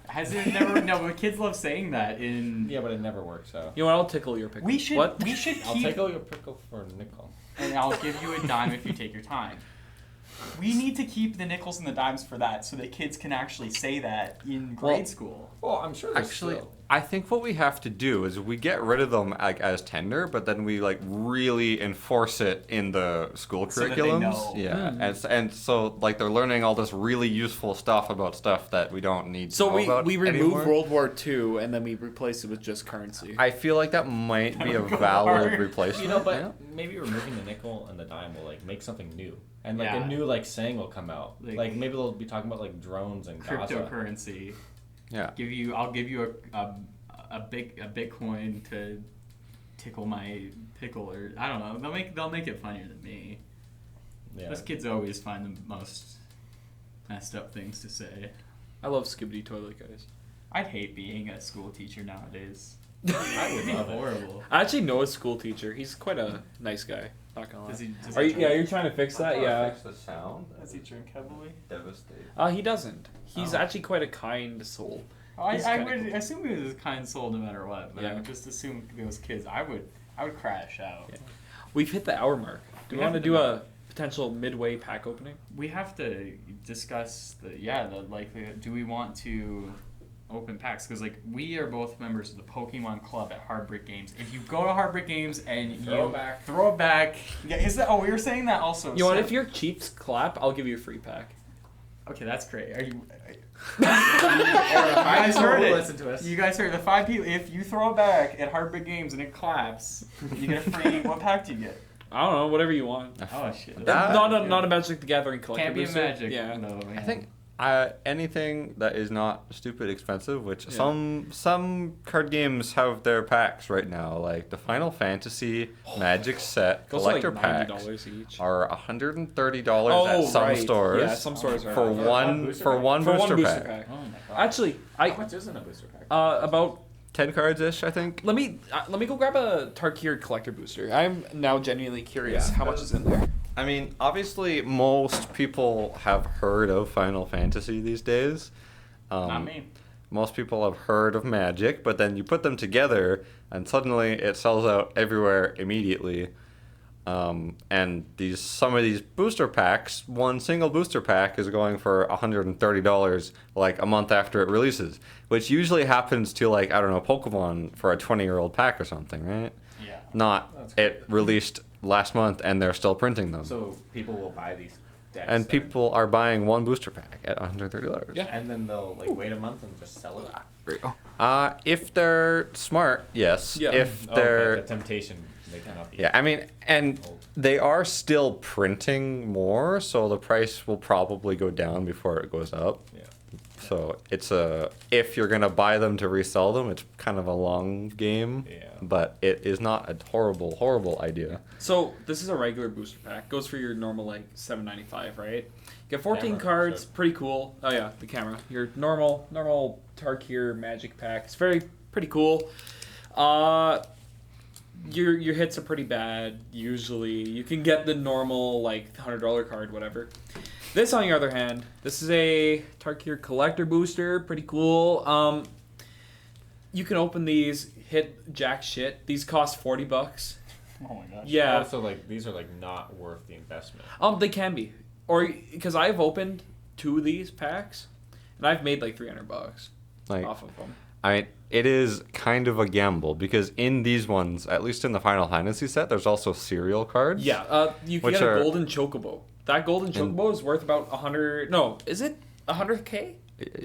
Has it never? No, but kids love saying that. Yeah, but it never worked. So You know what? I'll tickle your pickle. We should. What? We should I'll keep. take all your pickle for a nickel. And I'll give you a dime if you take your time. We need to keep the nickels and the dimes for that, so that kids can actually say that in grade school. Well, I'm sure. There's Actually, still- I think what we have to do is we get rid of them like as tender, but then we like really enforce it in the school So that they curriculums. know. Yeah, and so like they're learning all this really useful stuff about stuff that we don't need to So know we about remove anymore. World War II and then we replace it with just currency. I feel like that might be a Go valid hard. replacement. You know, but yeah. maybe removing the nickel and the dime will like make something new, and like Yeah. a new like saying will come out. Like- Like maybe they'll be talking about like drones and Gaza. Cryptocurrency. Yeah. I'll give you a Bitcoin to tickle my pickle, or I don't know. They'll make it funnier than me. Yeah. Those kids always find the most messed up things to say. I love Skibbity Toilet Guys. I'd hate being a school teacher nowadays. I would It'd be love it. horrible. I actually know a school teacher. He's quite a nice guy. Not gonna lie. Does Are he you, yeah, you're trying to fix that? Yeah. Fix the sound. Does he drink heavily? Devastate. He doesn't. He's Oh. actually quite a kind soul. I He's would kinda cool. assume he was a kind soul no matter what, but I Yeah. would just assume those kids. I would crash out. Yeah. We've hit the hour mark. Do We we want to have do to- a potential midway pack opening? We have to discuss the likelihood. Do we want to open packs? Because like we are both members of the Pokemon Club at Hardbrick Games. If you go to Hardbrick Games and Throw you it back. throw it back, yeah, is that? Oh, we were saying that also. You know what? So- If your Chiefs clap, I'll give you a free pack. Okay, that's great. Are you? You You guys heard it. Listen to us. You guys heard the 5 people. If you throw it back at Hardbrick Games and it claps, you get a free. What pack do you get? I don't know, whatever you want. Oh shit! That- Not a Magic the Gathering collector Can't be a booster. magic. Yeah. though, I man. think anything that is not stupid expensive, which Yeah. some card games have their packs right now, like the Final Fantasy Magic Set Those are like collector packs $90 each. are $130 at some right. stores. Yeah, some stores are. for Yeah, one booster for pack. one For booster one booster pack. pack. Oh my god. Actually, How I much is in a booster pack? about 10 cards ish, I think. let me go grab a Tarkir collector booster. I'm now genuinely curious Yeah. how much is in there. I mean, obviously, most people have heard of Final Fantasy these days. Not me. Most people have heard of Magic, but then you put them together, and suddenly it sells out everywhere immediately. And some of these booster packs, one single booster pack is going for $130 like a month after it releases, which usually happens to like, I don't know, Pokemon for a 20-year-old pack or something, right? Yeah. Not That's it released last month and they're still printing them. So people will buy these decks. And then- people are buying one booster pack at $130. Yeah. And then they'll like wait a month and just sell it. If they're smart, yes. Yeah. If Oh, they're but the temptation they cannot be. yeah, I mean, and they are still printing more, so the price will probably go down before it goes up. Yeah. So it's if you're gonna buy them to resell them, it's kind of a long game. Yeah. But it is not a horrible idea. So this is a regular booster pack. Goes for your normal like $7.95, right? You get 14 Camera, cards, sure. pretty cool. Oh yeah, the camera. Your normal Tarkir Magic pack. It's pretty cool. Your hits are pretty bad usually. You can get the normal like $100 card, whatever. This, on the other hand, this is a Tarkir collector booster. Pretty cool. You can open these, hit jack shit. These cost $40. Oh my gosh. Yeah. Also, like these are like not worth the investment. They can be, or because I've opened 2 of these packs, and I've made like $300 Like, off of them. I mean, it is kind of a gamble because in these ones, at least in the Final Fantasy set, there's also serial cards. Yeah, you can Which get a are- golden chocobo. That golden And- chocobo is worth about 100. No, is it 100K?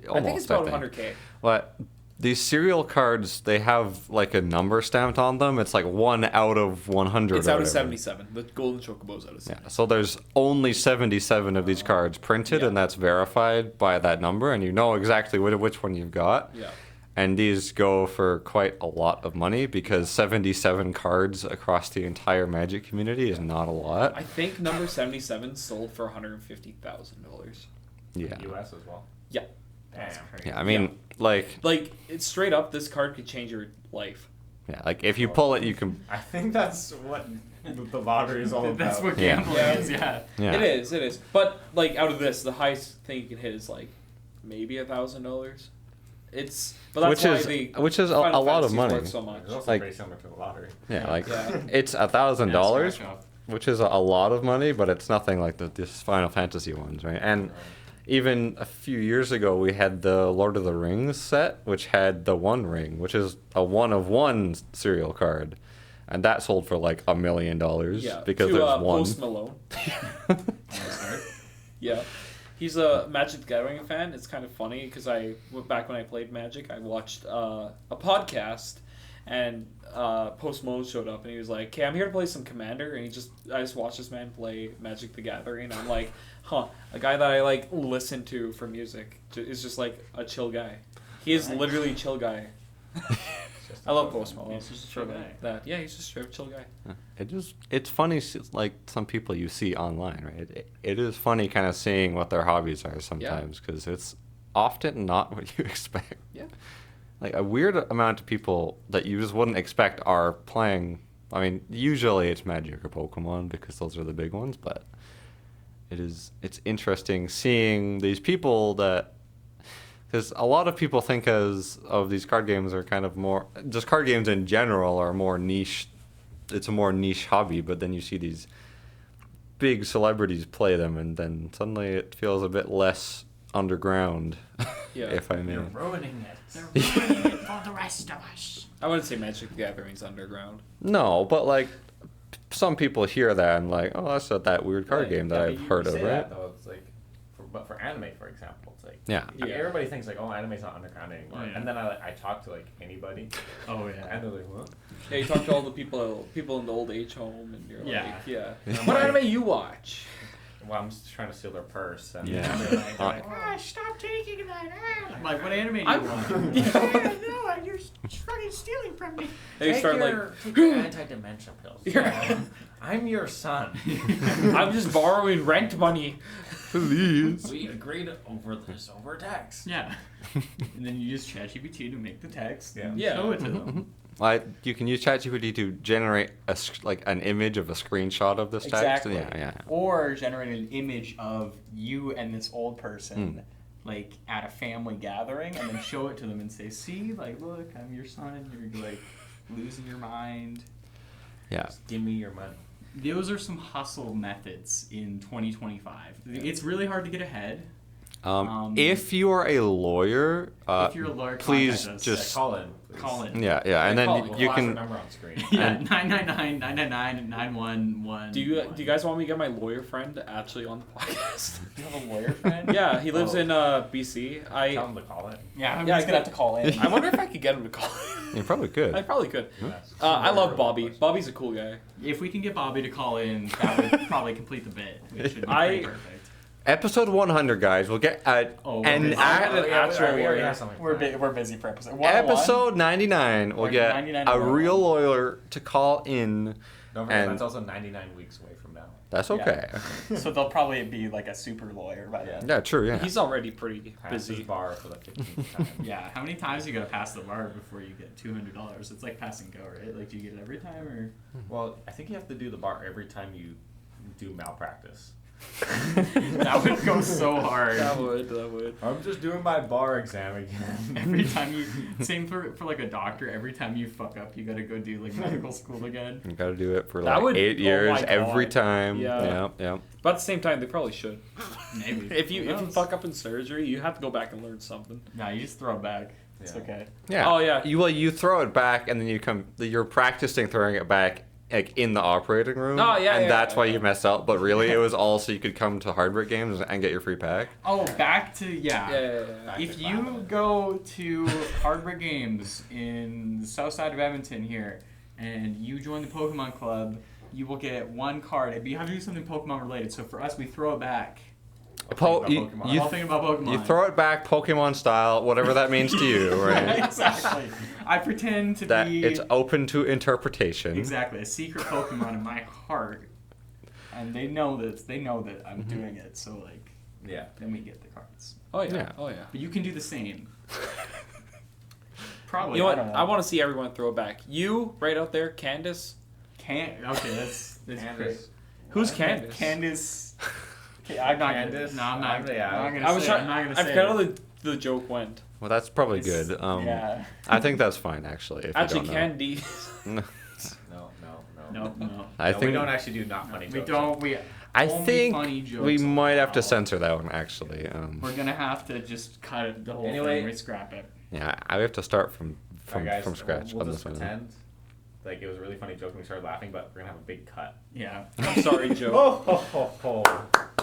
Almost, I think it's about 100K. But these serial cards, they have like a number stamped on them. It's like 1 out of 100. It's or out of whatever. 77. The golden chocobo's out of 77. Yeah, so there's only 77 of these cards printed, Yeah. and that's verified by that number, and you know exactly which one you've got. Yeah. And these go for quite a lot of money because 77 cards across the entire Magic community is not a lot. I think number 77 sold for $150,000. Yeah. US as well. Yeah. Damn. Yeah, I mean, like, Like, it's straight up, this card could change your life. yeah, like if you pull it, you can. I think that's what the lottery is all about. That's what Yeah. gambling Yeah. is. Yeah. Yeah. It is. But, like, out of this, the highest thing you can hit is, like, maybe $1,000. But that's Which is a Final lot of Fantasy's money. worth so much. It's also Like- very similar to the lottery. Yeah, like Yeah. it's $1,000, Scratch off. which is a lot of money, but it's nothing like this Final Fantasy ones, right? And even a few years ago, we had the Lord of the Rings set, which had the One Ring, which is a one of one serial card. And that sold for like $1 million because to, there's one. Post Malone. Yeah. He's a Magic the Gathering fan. It's kind of funny because back when I played Magic, I watched a podcast, and Post Malone showed up, and he was like, "Okay, I'm here to play some Commander," and I just watched this man play Magic the Gathering, and I'm like, "Huh, a guy that I like listen to for music is just like a chill guy. He is literally a chill guy." I love Post Malone. He's just a chill guy. That yeah, he's just a straight chill guy. It's funny, like some people you see online, right? It is funny kind of seeing what their hobbies are sometimes because it's often not what you expect. Yeah. Like a weird amount of people that you just wouldn't expect are playing. I mean, usually it's Magic or Pokemon because those are the big ones, but it's interesting seeing these people that. Because a lot of people think of these card games are kind of more, just card games in general are more niche. It's a more niche hobby, but then you see these big celebrities play them, and then suddenly it feels a bit less underground, if I may. You're ruining it. They're ruining it for the rest of us. I wouldn't say Magic the Gathering's underground. No, but like some people hear that and like, oh, that's not that weird card game that I've heard of, say right? That, though, it's like, but for anime, for example, it's like Yeah. everybody thinks like, oh, anime's not underground anymore, Oh, yeah. and then I talk to like anybody, Oh yeah. and they're like, what? Yeah, you talk to all the people in the old age home, and you're Yeah. like, yeah. And I'm What like, anime you watch? Well, I'm just trying to steal their purse, and Yeah. they're like, Ah, stop taking that. I'm like, what anime do you I'm- want? Yeah. No, you're fucking stealing from me. They start like, take your anti-dementia pills. Yeah. I'm your son. I'm just borrowing rent money. Please. We agreed over text. Yeah. And then you use ChatGPT to make the text and Yeah. show it to them. Like you can use ChatGPT to generate an image of a screenshot of this text. Exactly. Yeah. Or generate an image of you and this old person, like at a family gathering, and then show it to them and say, "See, like, look, I'm your son. You're like losing your mind." Yeah. Just give me your money. Those are some hustle methods in 2025. It's really hard to get ahead. If you are a lawyer, If you're a lawyer, please contact us. just Call in. Please. Call in. yeah, and Call, then we'll you flash our can. number on screen. Yeah, 999-999-911. Do you guys want me to get my lawyer friend actually on the podcast? You have a lawyer friend? Yeah, he lives Oh. in BC. Tell them to call it. Yeah, I'm Yeah, just gonna have to call in. I wonder if I could get him to call. You probably could. I probably could. Yes. I love Bobby. Bobby's a cool guy. If we can get Bobby to call in, that would probably complete the bit, which should be pretty perfect. Episode 100, guys. We'll get Oh, and we're busy. at an actual we already lawyer. have something. We're busy for episode 101. episode 99, we'll Or get 99 a or real lawyer to call in. Don't forget, And- that's also 99 weeks away from now. That's okay. So they'll probably be like a super lawyer by then. Yeah, true. Yeah. He's already pretty Pass busy. his bar for the 15th time. Yeah, how many times you gotta pass the bar before you get $200? It's like pass and go, right? Like, do you get it every time, or? Well, I think you have to do the bar every time you do malpractice. That would go so hard. That would. I'm just doing my bar exam again. Every time you, same for like a doctor. Every time you fuck up, you gotta go do like medical school again. You got to do it for That like would- 8 oh years my every God. time. Yeah. Yeah. But at the same time, they probably should. Maybe. If you Who knows? fuck up in surgery, you have to go back and learn something. Nah, you just throw it back. It's Yeah. okay. Yeah. Oh, yeah. You throw it back, and then you're practicing throwing it back like in the operating room. Oh, yeah, And yeah, that's why yeah. you messed up. But really, it was all so you could come to Hardbrick games and get your free pack. Oh, back to Yeah. If you go to Hardbrick Games in the south side of Edmonton here, and you join the Pokemon Club, you will get one card. But you have to do something Pokemon related. So for us, we throw it back. You While thinking about Pokemon. you throw it back Pokemon style, whatever that means to you, right? Exactly. I pretend to That be it's open to interpretation. exactly a secret Pokemon in my heart, and they know this. They know that I'm doing it. So like, Yeah. then we get the cards. Oh yeah. Yeah. Oh yeah. But you can do the same. Probably. You know what? I don't know. I want to see everyone throw it back. You right out there, Candace. Can't. Okay, that's great. Candace. Who's What? Candace? Candace. Okay, I'm not Candace? gonna. No, I'm not. Yeah. I'm not gonna I was say. trying. I'm not gonna I say. forgot how it. the joke went. Well, that's probably It's- good. Yeah. I think that's fine, actually. If Actually, you don't know. Candice. No. No. No. I No, think we don't actually do not funny We jokes. don't. We. I only think funny jokes we might have to allowed. censor that one actually. We're gonna have to just cut it, the whole Anyway. thing. We scrap it. Yeah, I have to start from Alright, guys, scratch We'll on just this one. pretend like it was a really funny joke and we started laughing, but we're gonna have a big cut. Yeah. I'm sorry, Joe. Oh, ho, ho, ho.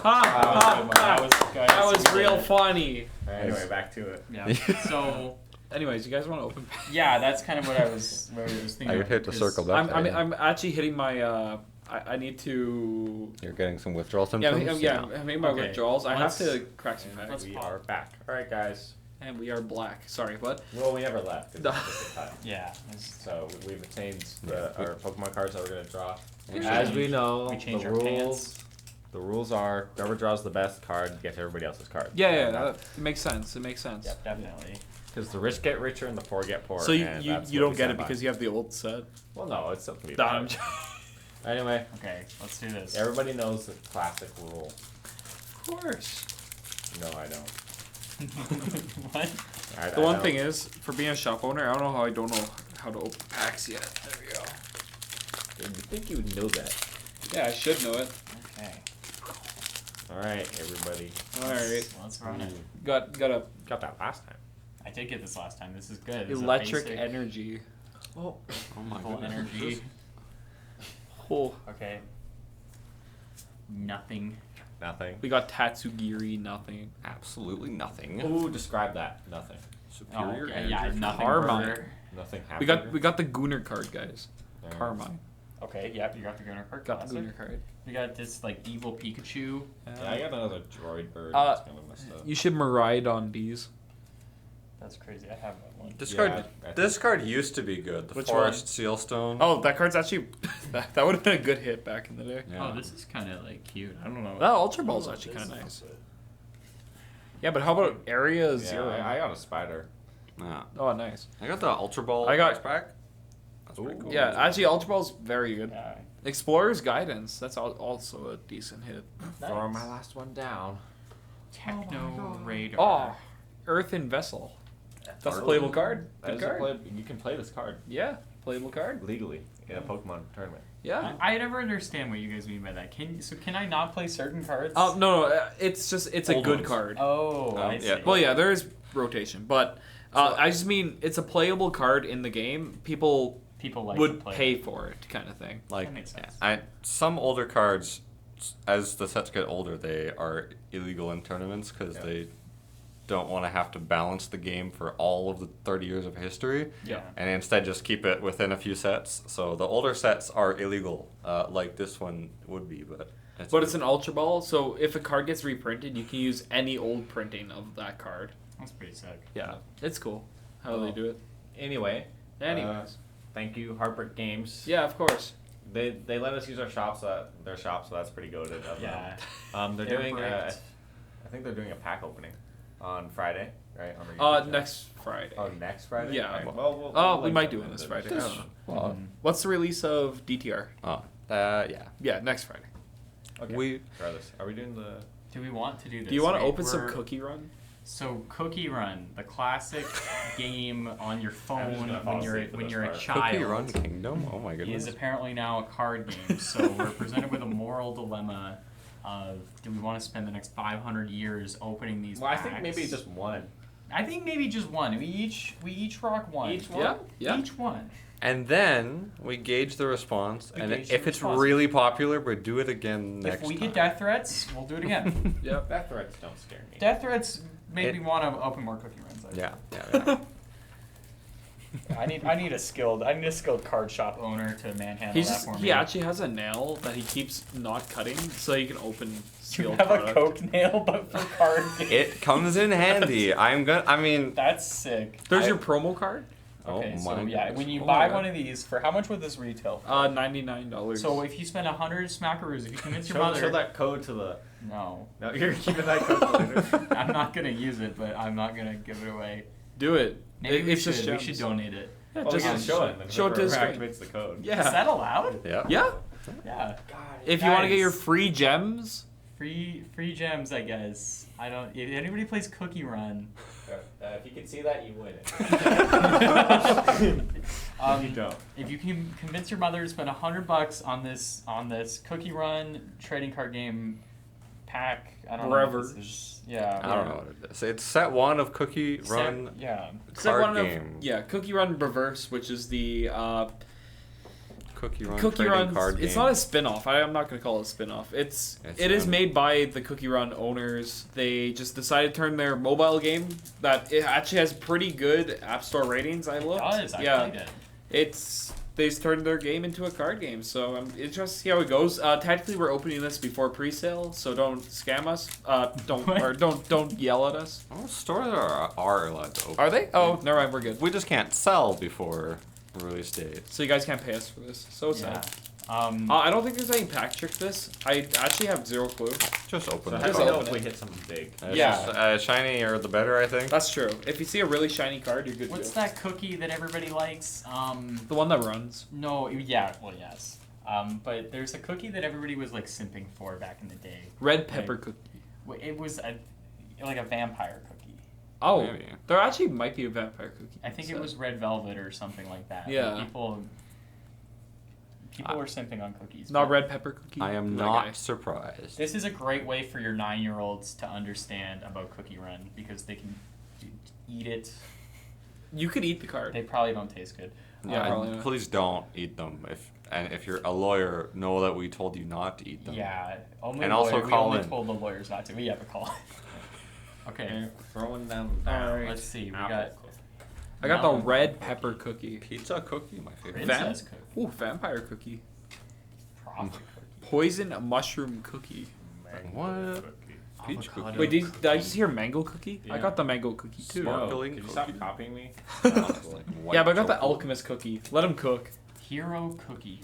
That was real funny. Anyway, back to it. Yeah. So. Anyways, you guys want to open? Yeah, that's kind of what I was thinking. I would hit to circle back. I'm actually hitting my. I need to. You're getting some withdrawal Yeah, symptoms. I'm making my Okay, withdrawals. I have let's- to crack some And facts. we are back. All right, guys. And we are black. Sorry, what? Well, we never left. It's just a cut. Yeah. So we've obtained our Pokemon cards that we're gonna draw. We As changed- we know, we changed the our rules. pants. The rules are whoever draws the best card gets everybody else's card. Yeah, it makes sense. It makes sense. Yep, definitely. Because the rich get richer and the poor get poorer. So you and you, that's you what don't we get stand it by. because you have the old set. Well, no, it's something to be Nah, I'm proud of. Anyway, Okay, let's do this. everybody knows the classic rule. Of course. No, I don't. What? The one thing is, for being a shop owner, I don't know how I don't know how to open packs yet. There we go. You think you would know that? Yeah, I should know it. Okay. All right, everybody. All right. Let's run it. Got a Got that last time. I did get this last time. This is good. This is a electric basic energy. Oh, my full energy. Oh, Okay. Nothing. nothing. we got Tatsugiri. Nothing. Absolutely nothing. Ooh, describe that. Nothing. Superior okay, energy. yeah, from nothing. Carmine. burger. Nothing We happened. got the Gooner card, guys. Alright. Carmine. Okay, yep, you got the Gunner card. Got the Classic. Gooner card. We got this like evil Pikachu. Yeah, I got another droid bird. Uh, That's kind of messed up. You should Miraidon these. That's crazy. I have that one. This Yeah, card, I think- this card used to be good. The Which Forest Sealstone. Oh, that card's actually that would have been a good hit back in the day. Yeah. Oh, this is kind of like cute. I don't know. That Ultra Ball's actually kind of nice. Yeah, but how about Area Yeah, Zero? I got a spider. Yeah. Oh, nice. I got the Ultra Ball I got- pack. That's pretty Ooh. cool. Yeah, actually, Ultra Ball's very good. Yeah. Explorer's Guidance, that's also a decent hit. Throwing my last one down. Techno Radar. Oh, Earthen Vessel. That's a playable card. That Good is a card. you can play this card Yeah, playable card. legally in a Pokemon tournament. Yeah. I never understand what you guys mean by that. Can I not play certain cards? Oh no, it's a Old good ones. card. Oh, I see. yeah. Well, yeah, there is rotation, but I just mean it's a playable card in the game. People People like to would play pay it. for it, kind of thing. Like, That makes sense. some older cards, as the sets get older, they are illegal in tournaments because Yeah. they don't want to have to balance the game for all of the 30 years of history, Yeah. and instead just keep it within a few sets. So the older sets are illegal, like this one would be, but But it's an Ultra Ball, so if a card gets reprinted, you can use any old printing of that card. That's pretty sick. Yeah, it's cool how Well, they do it. Anyway, Anyways, thank you, Heartbreak Games. yeah, of course. They let us use our shops, their shop, so that's pretty goated of them. Yeah. They're They're doing bricked. I think they're doing a pack opening on Friday, right? On your YouTube channel. Next Friday. Oh, next Friday. Yeah. Alright, well, we'll Oh, we link might up do it in this the Friday. I description. don't know. well, What's the release of DTR? yeah. Yeah, next Friday. Okay. We Regardless, are we doing the? Do we want to do this? Do you want to Wait, open some we're- Cookie Run? So Cookie Run, the classic game on your phone gonna fall when you're asleep for when this you're a part. child. Cookie Run Kingdom. Oh my is goodness. apparently now a card game. So we're presented with a moral dilemma of do we want to spend the next 500 years opening these Well, I packs? think maybe just one. I think maybe just one. We each rock one. Each Yeah, yeah. Each one. And then we gauge the response, We and gauge the if it's response. really popular, we do it again next If we time. get death threats, we'll do it again. Yep. Death threats don't scare me. Death threats make It- me want to open more cookie runs. I Yeah, think. yeah. I need a skilled card shop owner to manhandle He's that just, for me. he actually has a nail that he keeps not cutting so he can open You sealed have product. a Coke nail, but for card games. It comes in handy. I mean, That's sick. There's I- your promo card? Okay, oh so my yeah, goodness. when you Oh buy my one God. of these, for how much would this retail? For? $99. So if you spend 100 smackaroos, if you convince your Show, mother, show that code to the. no, No, you're keeping that code for later. I'm not gonna use it, but I'm not gonna give it away. do it. Maybe It's we just should. We gems. should donate it. Yeah, Well, we just can show it. And show it to his whoever screen. activates the code. Is Yeah. that allowed? yeah. Yeah. Yeah. If you want to get your Guys, free gems, free gems, I guess. I don't. If anybody plays Cookie Run, If you can see that, you win it. you don't. If you can convince your mother to spend $100 on this Cookie Run trading card game pack, I don't know. Forever. What this is. Yeah. I don't know what it is. It's set 1 of Cookie Run Yeah. Except card one of- game. Cookie Run Reverse, which is the Cookie Run Cookie trading Run. card game. It's not a spin-off. I'm not going to call it a spin-off. It is made by the Cookie Run owners. They just decided to turn their mobile game that it actually has pretty good App Store ratings. I looked. It does. I played it. They turned their game into a card game, so I'm interested to see how it goes. Technically, we're opening this before pre-sale, so don't scam us. Don't yell at us. Well, stores are allowed to open. Are they? Oh, never mind. We're good. We just can't sell before release date. So you guys can't pay us for this. So sad. Yeah. I don't think there's any pack trick to this. I actually have zero clue. Just open So it. how do Just we know open if we it. hit something big? Yeah. Shiny or the better, I think. That's true. If you see a really shiny card, you're good to What's go. that cookie that everybody likes? The one that runs. No. Yeah. Well, yes. But there's a cookie that everybody was like simping for back in the day. Red pepper cookie. It was like a vampire cookie. Oh, Maybe. there actually might be a vampire cookie. I think it was red velvet or something like that. Yeah. People were simping on cookies. Not but red pepper cookie. I am That not guy. surprised. This is a great way for your 9-year-olds to understand about Cookie Run because they can eat it. You could eat the card. They probably don't taste good. Yeah, probably not. Please don't eat them. If you're a lawyer, know that we told you not to eat them. Yeah. Only And also we call only in. told the lawyers not to. We have a call. Okay. Throwing down. Alright. Let's see. We Apple got cookie. I got No. the red pepper cookie. Pizza cookie, my favorite. Princess cookie. Ooh, vampire cookie. Prophet cookie. Poison mushroom cookie. What? Peach Avocado cookie. Wait, did I just hear mango cookie? I Yeah. got the mango cookie too. Smart. Yo, Sparkling could you stop cookie? copying me? Yeah, but I got the alchemist cookie. Let him cook. Hero cookie.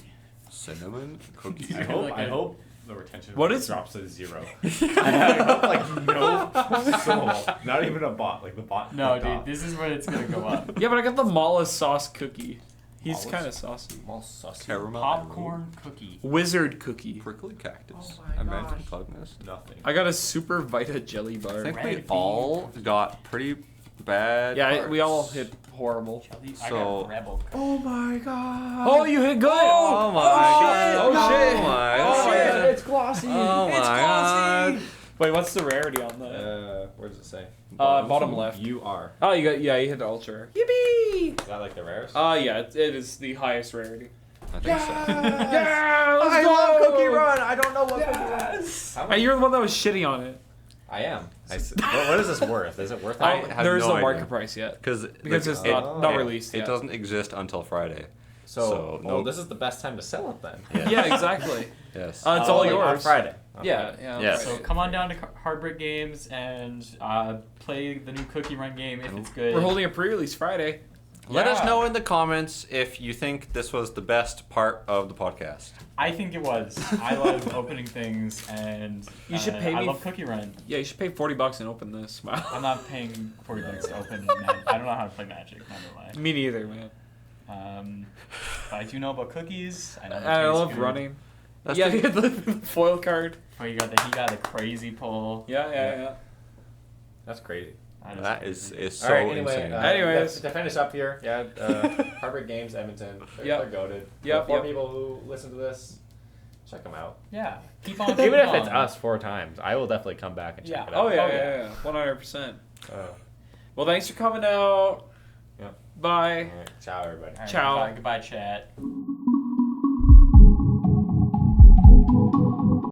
Cinnamon cookie. I hope. Like I a- hope the retention What rate is- drops to 0. I hope like no soul, not even a bot. Like the bot. No, fucked dude. off. This is when it's gonna go up. Yeah, but I got the mala sauce cookie. He's Mollusk? kind of saucy. Small saucy. Caramel. Popcorn cookie. Wizard cookie. Prickly cactus. Oh my American gosh. cloud mist. Nothing. I got a super Vita jelly I bar. think Red we bean all cookie. got pretty bad. Yeah, we all cards. hit horrible. Jelly- I So- got rebel cookie. Oh my god! Oh, you hit good! Oh my god! Oh shit! Oh my Oh god! shit! It's glossy. Oh it's my glossy. god! Wait, what's the rarity on that? Where does it say? Bottom left. You are. Oh, you hit ultra. Yippee! Is that like the rarest? Yeah, it is the highest rarity. I think so. Yeah, let's I go! love Cookie Run. I don't know what Cookie Run. How Hey, much- you're the one that was shitting on it. I am. What is this worth? Is it worth? I it? have There's no no market idea. price yet Because it's Oh. not released It yet. doesn't exist until Friday. So, no. this is the best time to sell it then. Yeah. Yeah, exactly. Yes. It's all like yours. on Friday. On Yeah, Friday. yeah. Yes. So come on down to Hardbrick Games and play the new Cookie Run game if it's good. We're holding a pre-release Friday. Let us Yeah. know in the comments if you think this was the best part of the podcast. I think it was. I love opening things, and You should pay I me love Cookie Run. Yeah, you should pay $40 and open this. Wow. I'm not paying $40 to open. I don't know how to play Magic. Not gonna lie. Me neither, man. But I do know about cookies. I know they I taste love good. running. That's Yeah, the- the foil card. Oh, he got the crazy pull. Yeah. That's crazy. That is so All right. Anyway, insane. Anyways. to finish up here, yeah, Harvard Games, Edmonton. They're, Yep. they're goated. Yep, For yep. people who listen to this, check them out. Yeah. Keep on. Even keeping if it's on. us 4 times, I will definitely come back and check Yeah. it out. Oh, yeah. 100%. Well, thanks for coming out. Yep. Bye. All right. Ciao, everybody. All right, Ciao. Goodbye, chat.